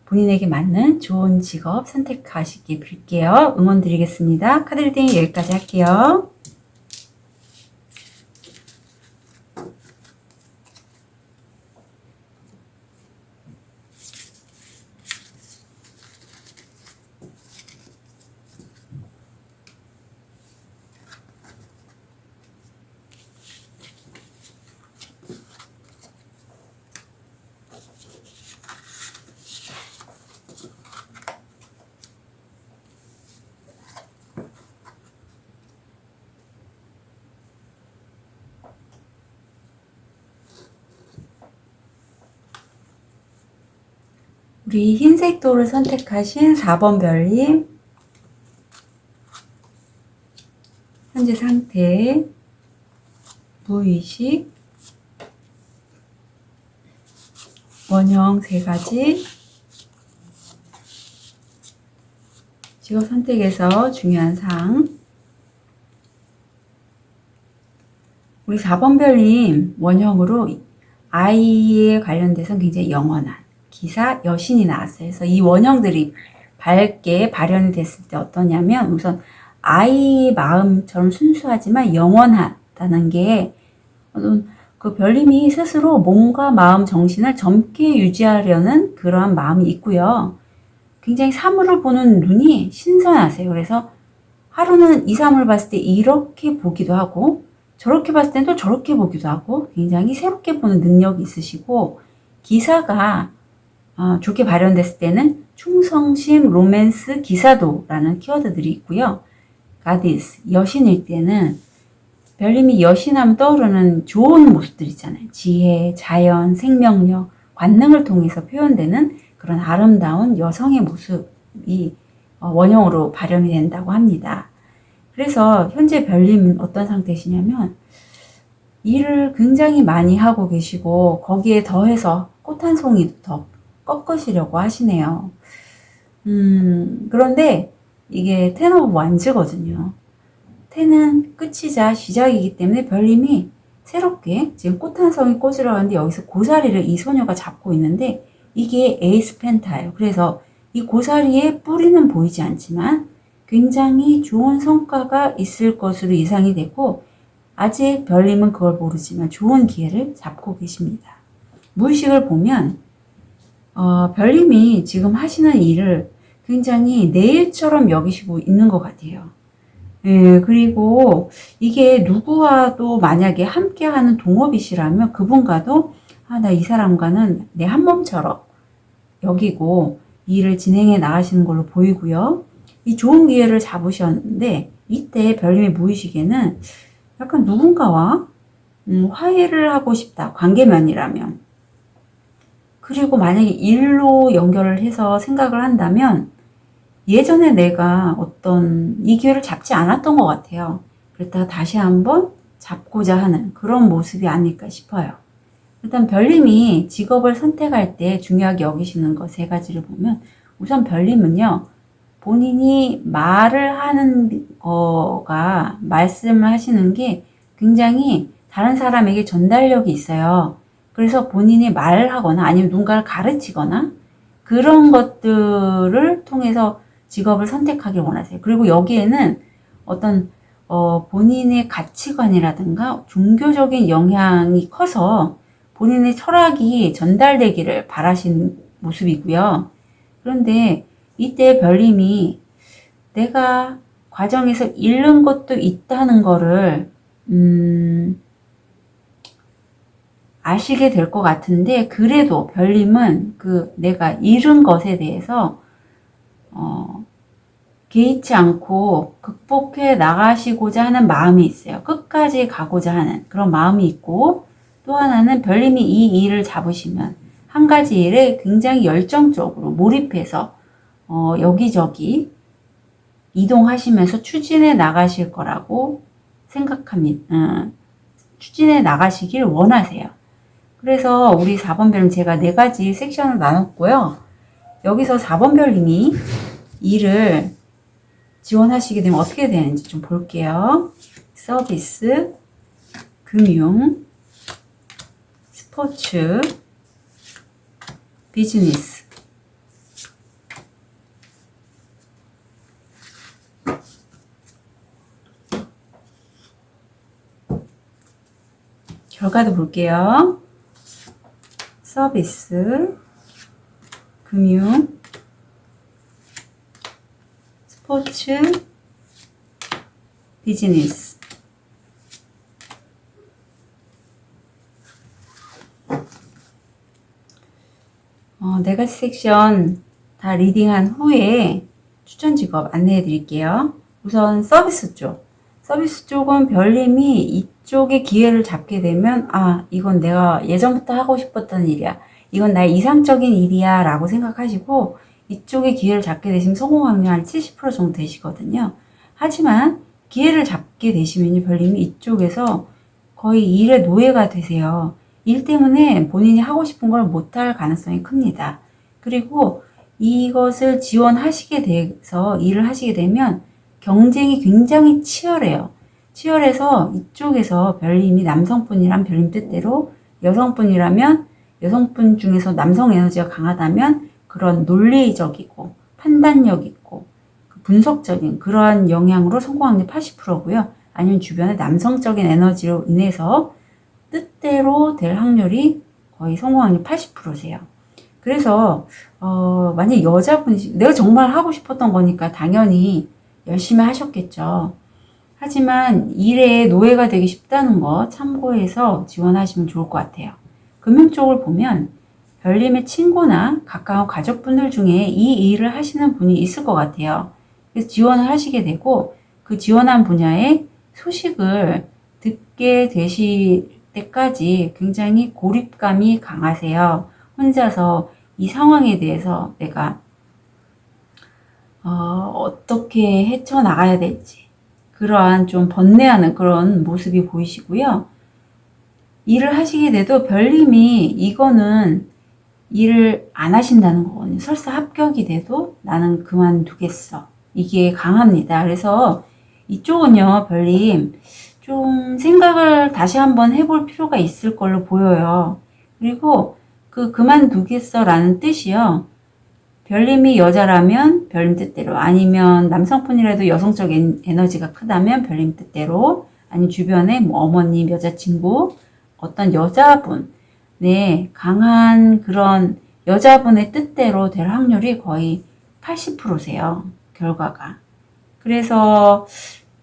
A: 본인에게 맞는 좋은 직업 선택하시길 빌게요. 응원 드리겠습니다. 카드 리딩 여기까지 할게요. 우리 흰색 돌을 선택하신 4번 별님, 현재 상태, 무의식, 원형 3가지, 직업 선택에서 중요한 사항. 우리 4번 별님, 원형으로 아이에 관련돼서 굉장히 영원한 기사, 여신이 나왔어요. 그래서 이 원형들이 밝게 발현이 됐을 때 어떠냐면, 우선 아이 마음처럼 순수하지만 영원하다는 게, 그 별님이 스스로 몸과 마음, 정신을 젊게 유지하려는 그러한 마음이 있고요. 굉장히 사물을 보는 눈이 신선하세요. 그래서 하루는 이 사물을 봤을 때 이렇게 보기도 하고, 저렇게 봤을 땐 또 저렇게 보기도 하고, 굉장히 새롭게 보는 능력이 있으시고, 기사가 좋게 발현됐을 때는 충성심, 로맨스, 기사도라는 키워드들이 있고요. 가디스, 여신일 때는 별님이 여신하면 떠오르는 좋은 모습들 있잖아요. 지혜, 자연, 생명력, 관능을 통해서 표현되는 그런 아름다운 여성의 모습이 원형으로 발현이 된다고 합니다. 그래서 현재 별님은 어떤 상태시냐면 일을 굉장히 많이 하고 계시고 거기에 더해서 꽃 한 송이도 더 꺾으시려고 하시네요. 그런데 이게 텐 오브 완즈거든요. 텐은 끝이자 시작이기 때문에 별님이 새롭게 지금 꽃 한 송이 꽂으러 가는데 여기서 고사리를 이 소녀가 잡고 있는데 이게 에이스 펜타예요. 그래서 이 고사리에 뿌리는 보이지 않지만 굉장히 좋은 성과가 있을 것으로 예상이 되고 아직 별님은 그걸 모르지만 좋은 기회를 잡고 계십니다. 무의식을 보면 별님이 지금 하시는 일을 굉장히 내 일처럼 여기시고 있는 것 같아요. 예, 그리고 이게 누구와도 만약에 함께하는 동업이시라면 그분과도 나 이 사람과는 내 한 몸처럼 여기고 일을 진행해 나가시는 걸로 보이고요. 이 좋은 기회를 잡으셨는데 이때 별님의 무의식에는 약간 누군가와 화해를 하고 싶다. 관계면이라면. 그리고 만약에 일로 연결을 해서 생각을 한다면 예전에 내가 어떤 이 기회를 잡지 않았던 것 같아요. 그랬다가 다시 한번 잡고자 하는 그런 모습이 아닐까 싶어요. 일단 별님이 직업을 선택할 때 중요하게 여기시는 것 3가지를 보면 우선 별님은요. 본인이 말을 하는 거가 말씀을 하시는 게 굉장히 다른 사람에게 전달력이 있어요. 그래서 본인이 말을 하거나 아니면 누군가를 가르치거나 그런 것들을 통해서 직업을 선택하길 원하세요. 그리고 여기에는 어떤 본인의 가치관이라든가 종교적인 영향이 커서 본인의 철학이 전달되기를 바라신 모습이고요. 그런데 이때 별님이 내가 과정에서 잃는 것도 있다는 거를 아시게 될 것 같은데 그래도 별님은 내가 잃은 것에 대해서 개의치 않고 극복해 나가시고자 하는 마음이 있어요. 끝까지 가고자 하는 그런 마음이 있고 또 하나는 별님이 이 일을 잡으시면 한 가지 일에 굉장히 열정적으로 몰입해서 여기저기 이동하시면서 추진해 나가실 거라고 생각합니다. 추진해 나가시길 원하세요. 그래서 우리 4번 별님 제가 4가지 섹션을 나눴고요. 여기서 4번 별님이 일을 지원하시게 되면 어떻게 되는지 좀 볼게요. 서비스, 금융, 스포츠, 비즈니스. 결과도 볼게요. 서비스, 금융, 스포츠, 비즈니스. 네 가지 섹션 다 리딩한 후에 추천 직업 안내해 드릴게요. 우선 서비스 쪽. 서비스 쪽은 별님이 이쪽에 기회를 잡게 되면 이건 내가 예전부터 하고 싶었던 일이야. 이건 나의 이상적인 일이야 라고 생각하시고 이쪽에 기회를 잡게 되시면 성공 확률 한 70% 정도 되시거든요. 하지만 기회를 잡게 되시면 별님이 이쪽에서 거의 일의 노예가 되세요. 일 때문에 본인이 하고 싶은 걸 못할 가능성이 큽니다. 그리고 이것을 지원하시게 돼서 일을 하시게 되면 경쟁이 굉장히 치열해요. 치열해서 이쪽에서 별님이 남성분이란 별님 뜻대로 여성분이라면 여성분 중에서 남성 에너지가 강하다면 그런 논리적이고 판단력 있고 분석적인 그러한 영향으로 성공 확률 80%고요. 아니면 주변의 남성적인 에너지로 인해서 뜻대로 될 확률이 거의 성공 확률 80%세요. 그래서 만약 여자분이 내가 정말 하고 싶었던 거니까 당연히 열심히 하셨겠죠. 하지만 일에 노예가 되기 쉽다는 거 참고해서 지원하시면 좋을 것 같아요. 금융 쪽을 보면 별님의 친구나 가까운 가족분들 중에 이 일을 하시는 분이 있을 것 같아요. 그래서 지원을 하시게 되고 그 지원한 분야의 소식을 듣게 되실 때까지 굉장히 고립감이 강하세요. 혼자서 이 상황에 대해서 내가 어떻게 헤쳐나가야 될지 그러한 좀 번뇌하는 그런 모습이 보이시고요. 일을 하시게 돼도 별님이 이거는 일을 안 하신다는 거거든요. 설사 합격이 돼도 나는 그만두겠어. 이게 강합니다. 그래서 이쪽은요, 별님 좀 생각을 다시 한번 해볼 필요가 있을 걸로 보여요. 그리고 그만두겠어 라는 뜻이요. 별님이 여자라면 별님 뜻대로, 아니면 남성분이라도 여성적 에너지가 크다면 별님 뜻대로, 아니면 주변에 뭐 어머님, 여자친구, 어떤 여자분의 강한 그런 여자분의 뜻대로 될 확률이 거의 80%세요. 결과가. 그래서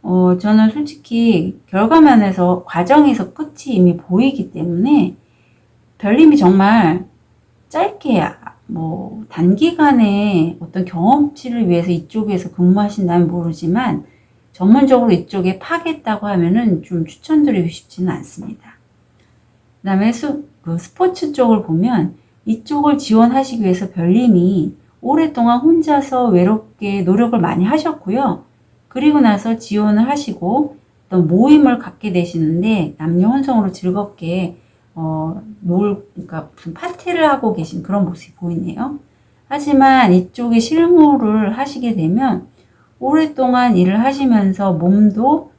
A: 저는 솔직히 결과면에서 과정에서 끝이 이미 보이기 때문에 별님이 정말 짧게 뭐 단기간에 어떤 경험치를 위해서 이쪽에서 근무하신다면 모르지만 전문적으로 이쪽에 파겠다고 하면은 좀 추천드리고 싶지는 않습니다. 그 다음에 스포츠 쪽을 보면 이쪽을 지원하시기 위해서 별님이 오랫동안 혼자서 외롭게 노력을 많이 하셨고요. 그리고 나서 지원을 하시고 또 모임을 갖게 되시는데 남녀 혼성으로 즐겁게 그러니까 무슨 파티를 하고 계신 그런 모습이 보이네요. 하지만 이쪽에 실무를 하시게 되면 오랫동안 일을 하시면서 몸도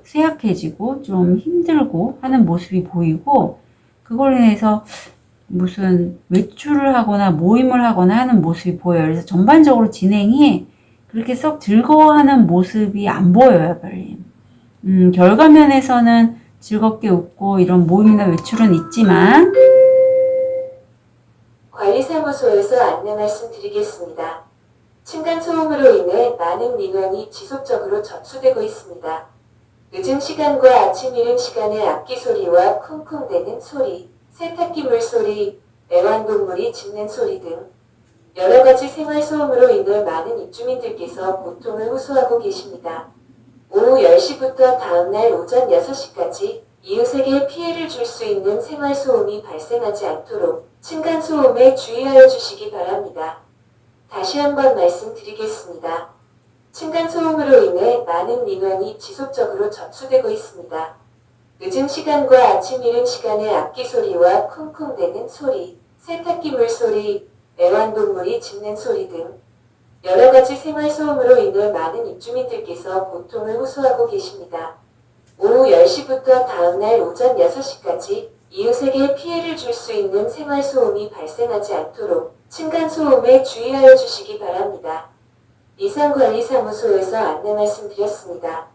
A: 쇠약해지고 좀 힘들고 하는 모습이 보이고 그걸로 인해서 무슨 외출을 하거나 모임을 하거나 하는 모습이 보여요. 그래서 전반적으로 진행이 그렇게 썩 즐거워하는 모습이 안 보여요, 별님. 결과면에서는 즐겁게 웃고 이런 모임이나 외출은 있지만
B: 관리사무소에서 안내 말씀드리겠습니다. 층간소음으로 인해 많은 민원이 지속적으로 접수되고 있습니다. 늦은 시간과 아침 이른 시간에 악기 소리와 쿵쿵대는 소리, 세탁기 물소리, 애완동물이 짖는 소리 등 여러가지 생활소음으로 인해 많은 입주민들께서 고통을 호소하고 계십니다. 오후 10시부터 다음날 오전 6시까지 이웃에게 피해를 줄 수 있는 생활소음이 발생하지 않도록 층간소음에 주의하여 주시기 바랍니다. 다시 한번 말씀드리겠습니다. 층간소음으로 인해 많은 민원이 지속적으로 접수되고 있습니다. 늦은 시간과 아침 이른 시간에 악기 소리와 쿵쿵대는 소리, 세탁기 물소리, 애완동물이 짖는 소리 등 여러 가지 생활소음으로 인해 많은 입주민들께서 고통을 호소하고 계십니다. 오후 10시부터 다음날 오전 6시까지 이웃에게 피해를 줄 수 있는 생활소음이 발생하지 않도록 층간소음에 주의하여 주시기 바랍니다. 이상관리사무소에서 안내 말씀드렸습니다.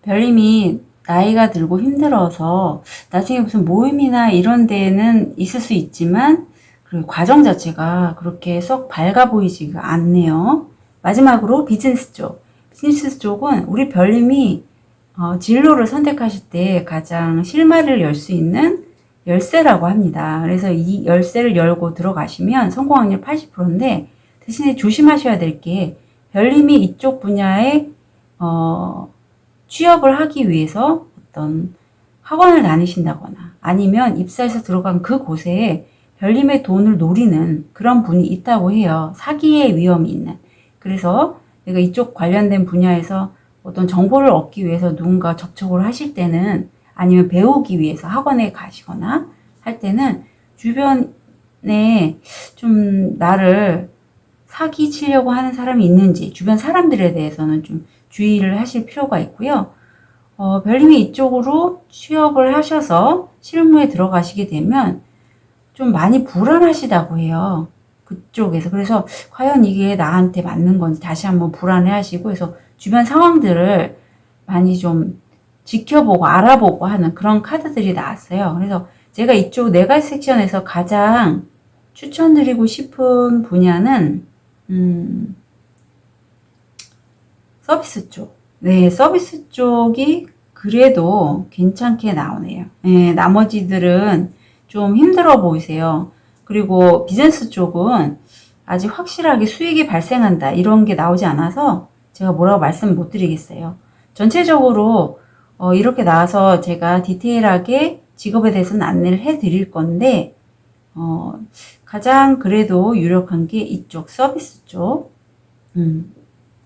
A: 별님이 나이가 들고 힘들어서 나중에 무슨 모임이나 이런 데는 있을 수 있지만 그 과정 자체가 그렇게 썩 밝아 보이지가 않네요. 마지막으로 비즈니스 쪽. 비즈니스 쪽은 우리 별님이 진로를 선택하실 때 가장 실마리를 열 수 있는 열쇠라고 합니다. 그래서 이 열쇠를 열고 들어가시면 성공 확률 80%인데 대신에 조심하셔야 될 게 별님이 이쪽 분야에 취업을 하기 위해서 어떤 학원을 다니신다거나 아니면 입사해서 들어간 그곳에 별님의 돈을 노리는 그런 분이 있다고 해요. 사기의 위험이 있는. 그래서 내가 이쪽 관련된 분야에서 어떤 정보를 얻기 위해서 누군가 접촉을 하실 때는 아니면 배우기 위해서 학원에 가시거나 할 때는 주변에 좀 나를 사기 치려고 하는 사람이 있는지 주변 사람들에 대해서는 좀 주의를 하실 필요가 있고요. 별님이 이쪽으로 취업을 하셔서 실무에 들어가시게 되면 좀 많이 불안하시다고 해요. 그쪽에서. 그래서 과연 이게 나한테 맞는 건지 다시 한번 불안해 하시고 해서 주변 상황들을 많이 좀 지켜보고 알아보고 하는 그런 카드들이 나왔어요. 그래서 제가 이쪽 네 가지 섹션에서 가장 추천드리고 싶은 분야는 서비스 쪽. 네, 서비스 쪽이 그래도 괜찮게 나오네요. 네, 나머지들은 좀 힘들어 보이세요. 그리고 비즈니스 쪽은 아직 확실하게 수익이 발생한다 이런 게 나오지 않아서 제가 뭐라고 말씀 못 드리겠어요. 전체적으로 이렇게 나와서 제가 디테일하게 직업에 대해서는 안내를 해 드릴 건데 가장 그래도 유력한 게 이쪽 서비스 쪽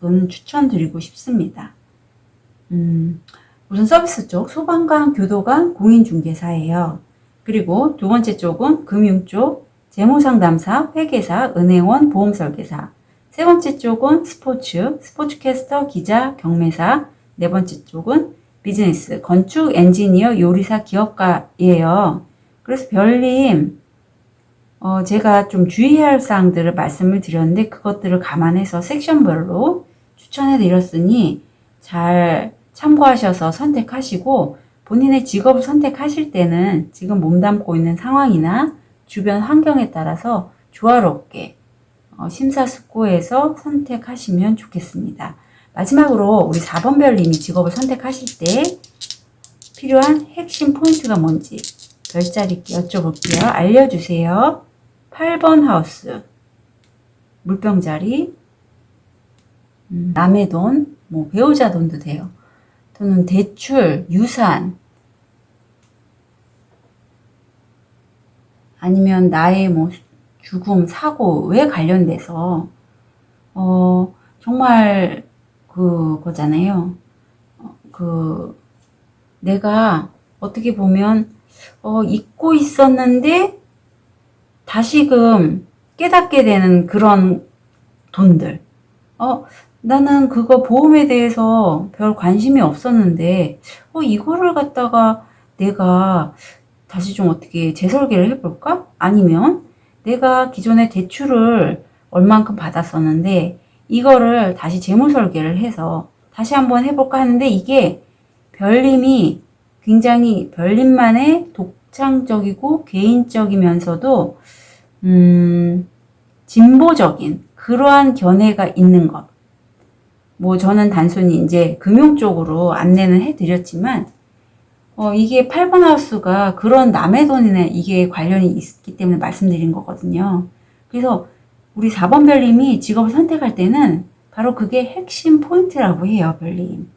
A: 은 추천드리고 싶습니다. 우선 서비스 쪽 소방관, 교도관, 공인중개사예요. 그리고 두 번째 쪽은 금융 쪽, 재무상담사, 회계사, 은행원, 보험설계사. 세 번째 쪽은 스포츠캐스터, 기자, 경매사. 네 번째 쪽은 비즈니스, 건축, 엔지니어, 요리사, 기업가예요. 그래서 별님, 제가 좀 주의해야 할 사항들을 말씀을 드렸는데 그것들을 감안해서 섹션별로 추천해 드렸으니 잘 참고하셔서 선택하시고 본인의 직업을 선택하실 때는 지금 몸담고 있는 상황이나 주변 환경에 따라서 조화롭게 심사숙고해서 선택하시면 좋겠습니다. 마지막으로 우리 4번 별님이 직업을 선택하실 때 필요한 핵심 포인트가 뭔지 별자리께 여쭤볼게요. 알려주세요. 8번 하우스 물병자리 남의 돈, 뭐 배우자 돈도 돼요. 또는 대출, 유산 아니면 나의 뭐 죽음, 사고에 관련돼서 정말 그거잖아요. 내가 어떻게 보면 잊고 있었는데 다시금 깨닫게 되는 그런 돈들. 나는 그거 보험에 대해서 별 관심이 없었는데 이거를 갖다가 내가 다시 좀 어떻게 재설계를 해볼까? 아니면 내가 기존에 대출을 얼만큼 받았었는데 이거를 다시 재무설계를 해서 다시 한번 해볼까 하는데 이게 별님이 굉장히 별님만의 독창적이고 개인적이면서도 진보적인 그러한 견해가 있는 것. 뭐 저는 단순히 이제 금융 쪽으로 안내는 해드렸지만 이게 8번 하우스가 그런 남의 돈이나 이게 관련이 있기 때문에 말씀드린 거거든요. 그래서 우리 4번 별님이 직업을 선택할 때는 바로 그게 핵심 포인트라고 해요, 별님.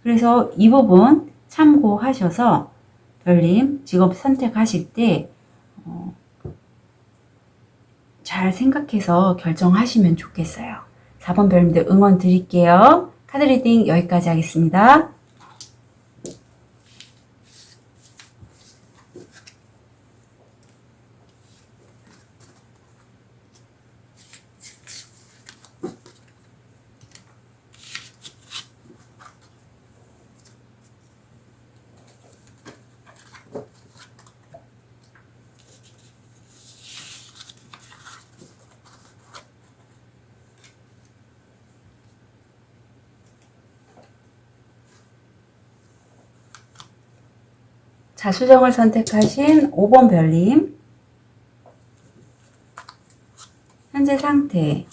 A: 그래서 이 부분 참고하셔서 별님 직업 선택하실 때 잘 생각해서 결정하시면 좋겠어요. 4번 별님들 응원 드릴게요. 카드 리딩 여기까지 하겠습니다. 자수정을 선택하신 5번 별님, 현재 상태,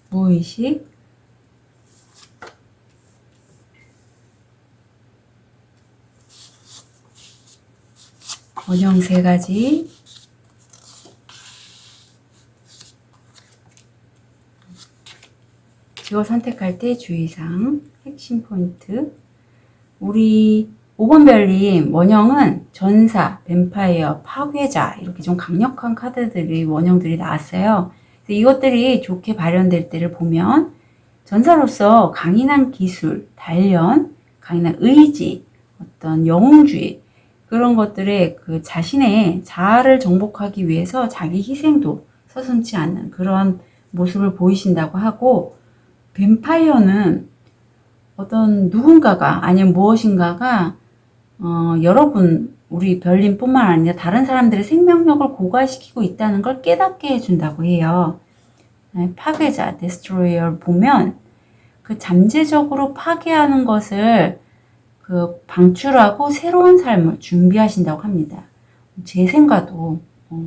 A: 무의식, 원형 3가지, 직업 선택할 때 주의사항, 핵심 포인트. 우리 5번 별님 원형은 전사, 뱀파이어, 파괴자 이렇게 좀 강력한 카드들이 원형들이 나왔어요. 그래서 이것들이 좋게 발현될 때를 보면 전사로서 강인한 기술, 단련, 강인한 의지, 어떤 영웅주의 그런 것들에 그 자신의 자아를 정복하기 위해서 자기 희생도 서슴지 않는 그런 모습을 보이신다고 하고, 뱀파이어는 어떤 누군가가 아니면 무엇인가가 여러분 우리 별님뿐만 아니라 다른 사람들의 생명력을 고갈시키고 있다는 걸 깨닫게 해준다고 해요. 파괴자, 데스트로이어를 보면 그 잠재적으로 파괴하는 것을 그 방출하고 새로운 삶을 준비하신다고 합니다. 재생과도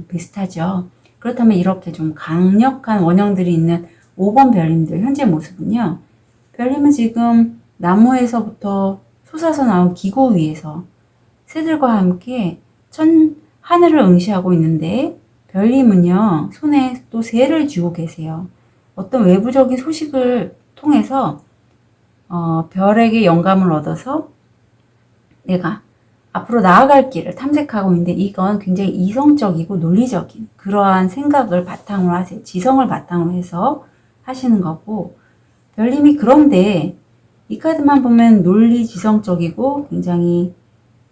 A: 비슷하죠. 그렇다면 이렇게 좀 강력한 원형들이 있는 5번 별님들 현재 모습은요. 별님은 지금 나무에서부터 솟아서 나온 기고 위에서 새들과 함께 하늘을 응시하고 있는데, 별님은요 손에 또 새를 쥐고 계세요. 어떤 외부적인 소식을 통해서 별에게 영감을 얻어서 내가 앞으로 나아갈 길을 탐색하고 있는데, 이건 굉장히 이성적이고 논리적인 그러한 생각을 바탕으로 하세요. 지성을 바탕으로 해서 하시는 거고, 별님이 그런데 이 카드만 보면 논리지성적이고 굉장히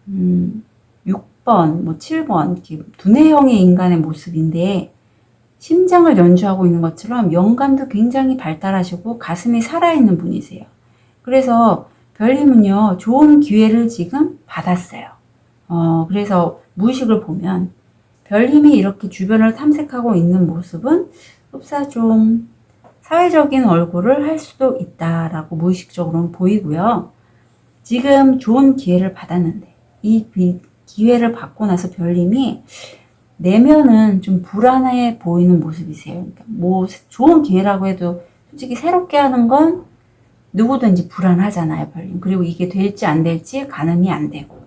A: 6번, 뭐 7번 이렇게 두뇌형의 인간의 모습인데, 심장을 연주하고 있는 것처럼 영감도 굉장히 발달하시고 가슴이 살아있는 분이세요. 그래서 별님은요 좋은 기회를 지금 받았어요. 그래서 무의식을 보면 별님이 이렇게 주변을 탐색하고 있는 모습은 흡사 좀 사회적인 얼굴을 할 수도 있다라고 무의식적으로는 보이고요. 지금 좋은 기회를 받았는데 이 기회를 받고 나서 별님이 내면은 좀 불안해 보이는 모습이세요. 그러니까 뭐 좋은 기회라고 해도 솔직히 새롭게 하는 건 누구든지 불안하잖아요, 별님. 그리고 이게 될지 안 될지 가늠이 안 되고.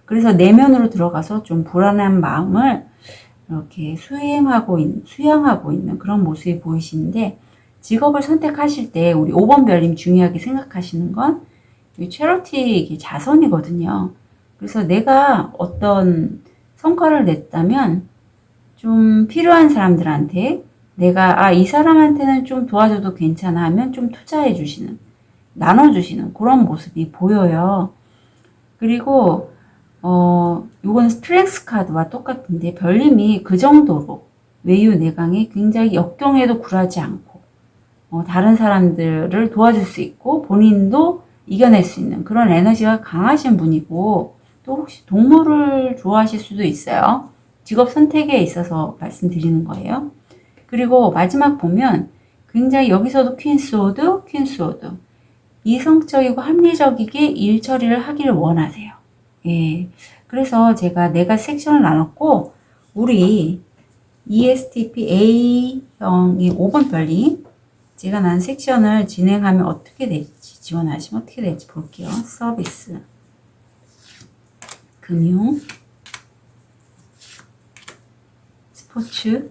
A: 그래서 내면으로 들어가서 좀 불안한 마음을 이렇게 수양하고 있는 그런 모습이 보이시는데, 직업을 선택하실 때 우리 5번 별님 중요하게 생각하시는 건 체리티 자선이거든요. 그래서 내가 어떤 성과를 냈다면 좀 필요한 사람들한테 내가 이 사람한테는 좀 도와줘도 괜찮아 하면 좀 투자해 주시는, 나눠주시는 그런 모습이 보여요. 그리고 요건 스트렝스 카드와 똑같은데, 별님이 그 정도로 외유 내강에 굉장히 역경에도 굴하지 않고 다른 사람들을 도와줄 수 있고 본인도 이겨낼 수 있는 그런 에너지가 강하신 분이고, 또 혹시 동물을 좋아하실 수도 있어요. 직업 선택에 있어서 말씀드리는 거예요. 그리고 마지막 보면 굉장히 여기서도 퀸스워드, 이성적이고 합리적이게 일 처리를 하기를 원하세요. 예. 그래서 제가 네가 섹션을 나눴고, 우리 ESTP A형이 5번 별님, 제가 난 섹션을 진행하면 어떻게 될지, 지원하시면 어떻게 될지 볼게요. 서비스, 금융, 스포츠,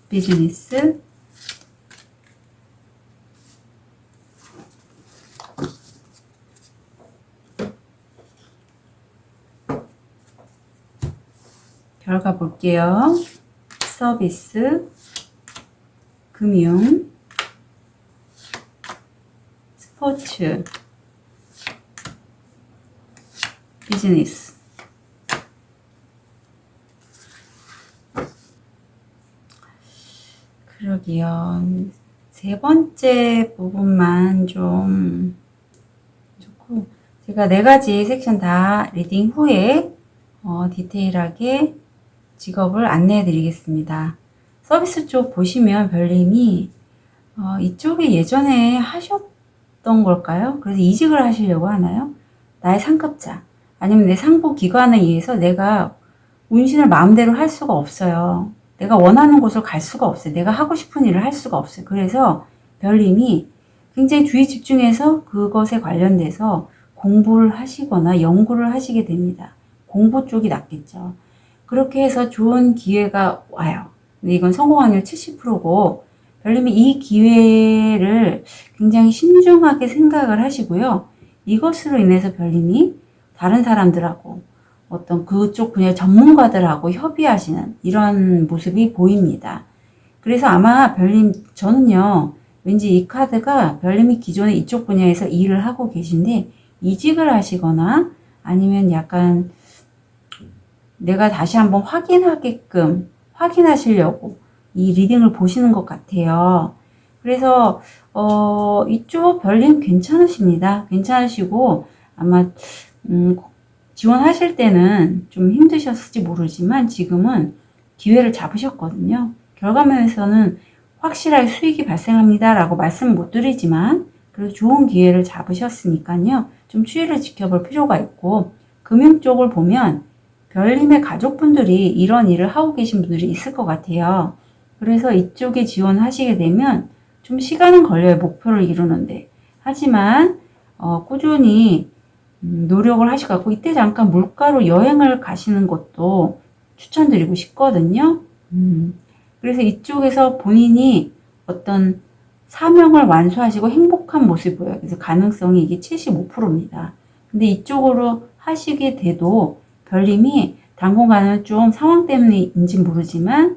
A: 비즈니스, 결과 볼게요. 서비스, 금융, 스포츠, 비즈니스. 그러게요. 세 번째 부분만 좀 좋고, 제가 네 가지 섹션 다 리딩 후에 디테일하게 직업을 안내해 드리겠습니다. 서비스 쪽 보시면 별님이 이쪽에 예전에 하셨던 걸까요? 그래서 이직을 하시려고 하나요? 나의 상급자 아니면 내 상부 기관에 의해서 내가 운신을 마음대로 할 수가 없어요. 내가 원하는 곳을 갈 수가 없어요. 내가 하고 싶은 일을 할 수가 없어요. 그래서 별님이 굉장히 주의 집중해서 그것에 관련돼서 공부를 하시거나 연구를 하시게 됩니다. 공부 쪽이 낫겠죠. 그렇게 해서 좋은 기회가 와요. 근데 이건 성공 확률 70%고 별님이 이 기회를 굉장히 신중하게 생각을 하시고요. 이것으로 인해서 별님이 다른 사람들하고 어떤 그쪽 분야 전문가들하고 협의하시는 이런 모습이 보입니다. 그래서 아마 별님, 저는요, 왠지 이 카드가 별님이 기존에 이쪽 분야에서 일을 하고 계신데 이직을 하시거나 아니면 약간 내가 다시 한번 확인하게끔 확인하시려고 이 리딩을 보시는 것 같아요. 그래서 이쪽 별님 괜찮으십니다. 괜찮으시고 아마 지원하실 때는 좀 힘드셨을지 모르지만 지금은 기회를 잡으셨거든요. 결과면에서는 확실하게 수익이 발생합니다 라고 말씀 못 드리지만 그래도 좋은 기회를 잡으셨으니까요. 좀 추이를 지켜볼 필요가 있고 금융 쪽을 보면 별님의 가족분들이 이런 일을 하고 계신 분들이 있을 것 같아요. 그래서 이쪽에 지원하시게 되면 좀 시간은 걸려요. 목표를 이루는데. 하지만 꾸준히 노력을 하실 것 같고 이때 잠깐 물가로 여행을 가시는 것도 추천드리고 싶거든요. 그래서 이쪽에서 본인이 어떤 사명을 완수하시고 행복한 모습이 보여요. 그래서 가능성이 이게 75%입니다. 근데 이쪽으로 하시게 돼도 별님이 당분간은 좀 상황 때문인지 모르지만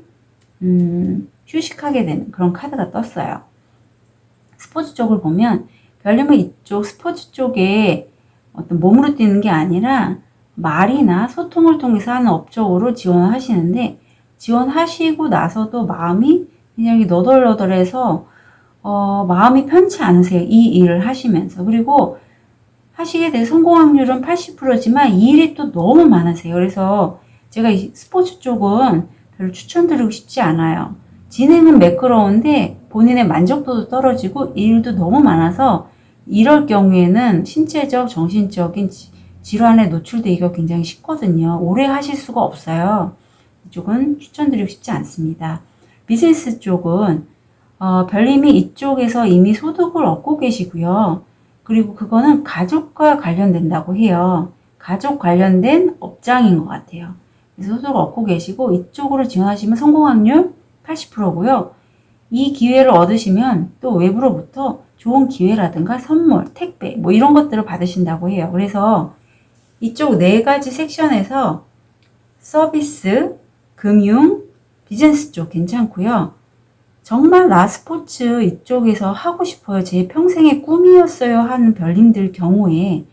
A: 휴식하게 되는 그런 카드가 떴어요. 스포츠 쪽을 보면 별님은 이쪽 스포츠 쪽에 어떤 몸으로 뛰는 게 아니라 말이나 소통을 통해서 하는 업적으로 지원을 하시는데 지원하시고 나서도 마음이 굉장히 너덜너덜해서 마음이 편치 않으세요. 이 일을 하시면서. 그리고 하시게 될 성공 확률은 80%지만 이 일이 또 너무 많으세요. 그래서 제가 이 스포츠 쪽은 별로 추천드리고 싶지 않아요. 진행은 매끄러운데 본인의 만족도도 떨어지고 일도 너무 많아서 이럴 경우에는 신체적, 정신적인 질환에 노출되기가 굉장히 쉽거든요. 오래 하실 수가 없어요. 이쪽은 추천드리고 싶지 않습니다. 비즈니스 쪽은 별님이 이쪽에서 이미 소득을 얻고 계시고요. 그리고 그거는 가족과 관련된다고 해요. 가족 관련된 업장인 것 같아요. 그래서 소득을 얻고 계시고 이쪽으로 지원하시면 성공 확률 80%고요. 이 기회를 얻으시면 또 외부로부터 좋은 기회라든가 선물, 택배 뭐 이런 것들을 받으신다고 해요. 그래서 이쪽 네 가지 섹션에서 서비스, 금융, 비즈니스 쪽 괜찮고요. 정말 나 스포츠 이쪽에서 하고 싶어요. 제 평생의 꿈이었어요 하는 별님들 경우에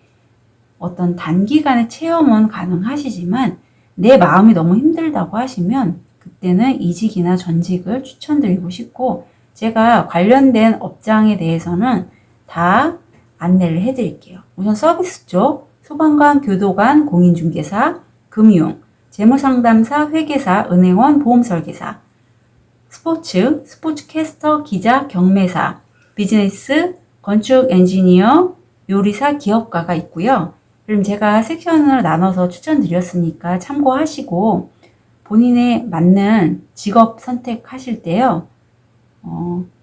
A: 어떤 단기간의 체험은 가능하시지만 내 마음이 너무 힘들다고 하시면 그때는 이직이나 전직을 추천드리고 싶고 제가 관련된 업장에 대해서는 다 안내를 해드릴게요. 우선 서비스 쪽, 소방관, 교도관, 공인중개사, 금융, 재무상담사, 회계사, 은행원, 보험설계사, 스포츠, 스포츠캐스터, 기자, 경매사, 비즈니스, 건축 엔지니어, 요리사, 기업가가 있고요. 그럼 제가 섹션을 나눠서 추천드렸으니까 참고하시고 본인에 맞는 직업 선택하실 때요.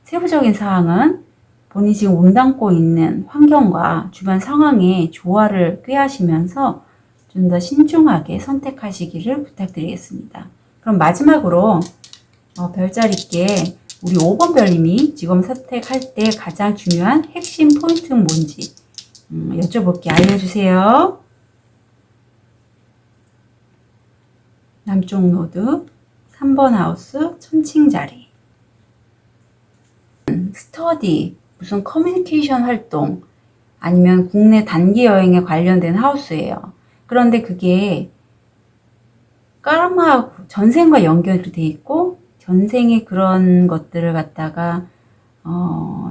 A: 세부적인 사항은 본인이 지금 몸담고 있는 환경과 주변 상황에 조화를 꾀하시면서 좀 더 신중하게 선택하시기를 부탁드리겠습니다. 그럼 마지막으로 별자리께 우리 5번 별님이 직업 선택할 때 가장 중요한 핵심 포인트는 뭔지 여쭤볼게요. 알려주세요. 남쪽 노드, 3번 하우스, 천칭 자리. 스터디, 무슨 커뮤니케이션 활동, 아니면 국내 단기 여행에 관련된 하우스예요. 그런데 그게 까르마하고 전생과 연결이 돼 있고, 전생의 그런 것들을 갖다가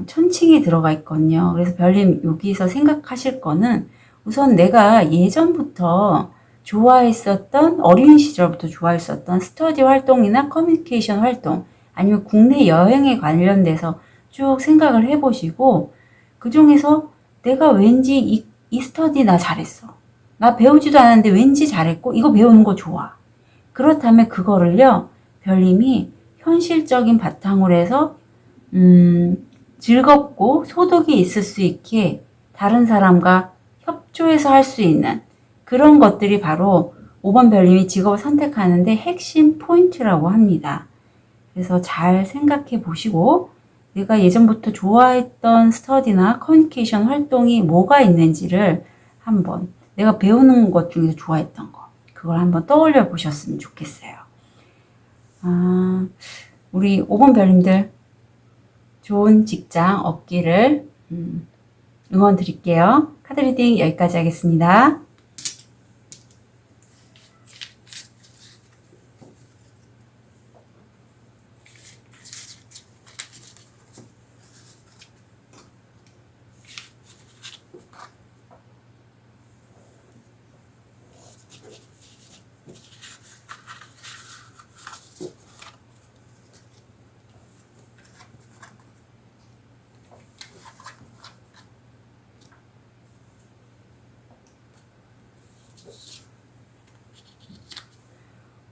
A: 천칭에 들어가 있거든요. 그래서 별님 여기서 생각하실 거는 우선 내가 예전부터 좋아했었던, 어린 시절부터 좋아했었던 스터디 활동이나 커뮤니케이션 활동, 아니면 국내 여행에 관련돼서 쭉 생각을 해보시고, 그 중에서 내가 왠지 이 스터디 나 잘했어. 나 배우지도 않았는데 왠지 잘했고 이거 배우는 거 좋아. 그렇다면 그거를요, 별님이 현실적인 바탕으로 해서 즐겁고 소득이 있을 수 있게 다른 사람과 협조해서 할 수 있는 그런 것들이 바로 5번 별님이 직업을 선택하는데 핵심 포인트라고 합니다. 그래서 잘 생각해 보시고 내가 예전부터 좋아했던 스터디나 커뮤니케이션 활동이 뭐가 있는지를 한번, 내가 배우는 것 중에서 좋아했던 거, 그걸 한번 떠올려 보셨으면 좋겠어요. 우리 5번 별님들 좋은 직장 얻기를 응원 드릴게요. 카드 리딩 여기까지 하겠습니다.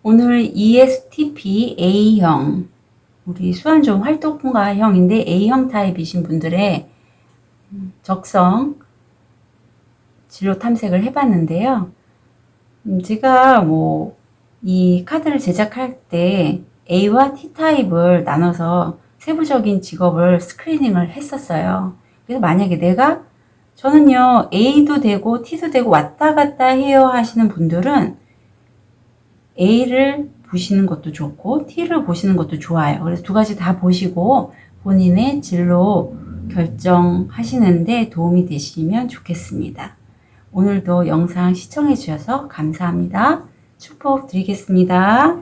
A: 오늘 ESTP A형, 우리 수완 좋은 활동가형인데 A형 타입이신 분들의 적성 진로 탐색을 해봤는데요. 제가 이 카드를 제작할 때 A와 T 타입을 나눠서 세부적인 직업을 스크리닝을 했었어요. 그래서 만약에 저는요 A도 되고 T도 되고 왔다 갔다 해요 하시는 분들은 A를 보시는 것도 좋고 T를 보시는 것도 좋아요. 그래서 두 가지 다 보시고 본인의 진로 결정하시는데 도움이 되시면 좋겠습니다. 오늘도 영상 시청해 주셔서 감사합니다. 축복 드리겠습니다.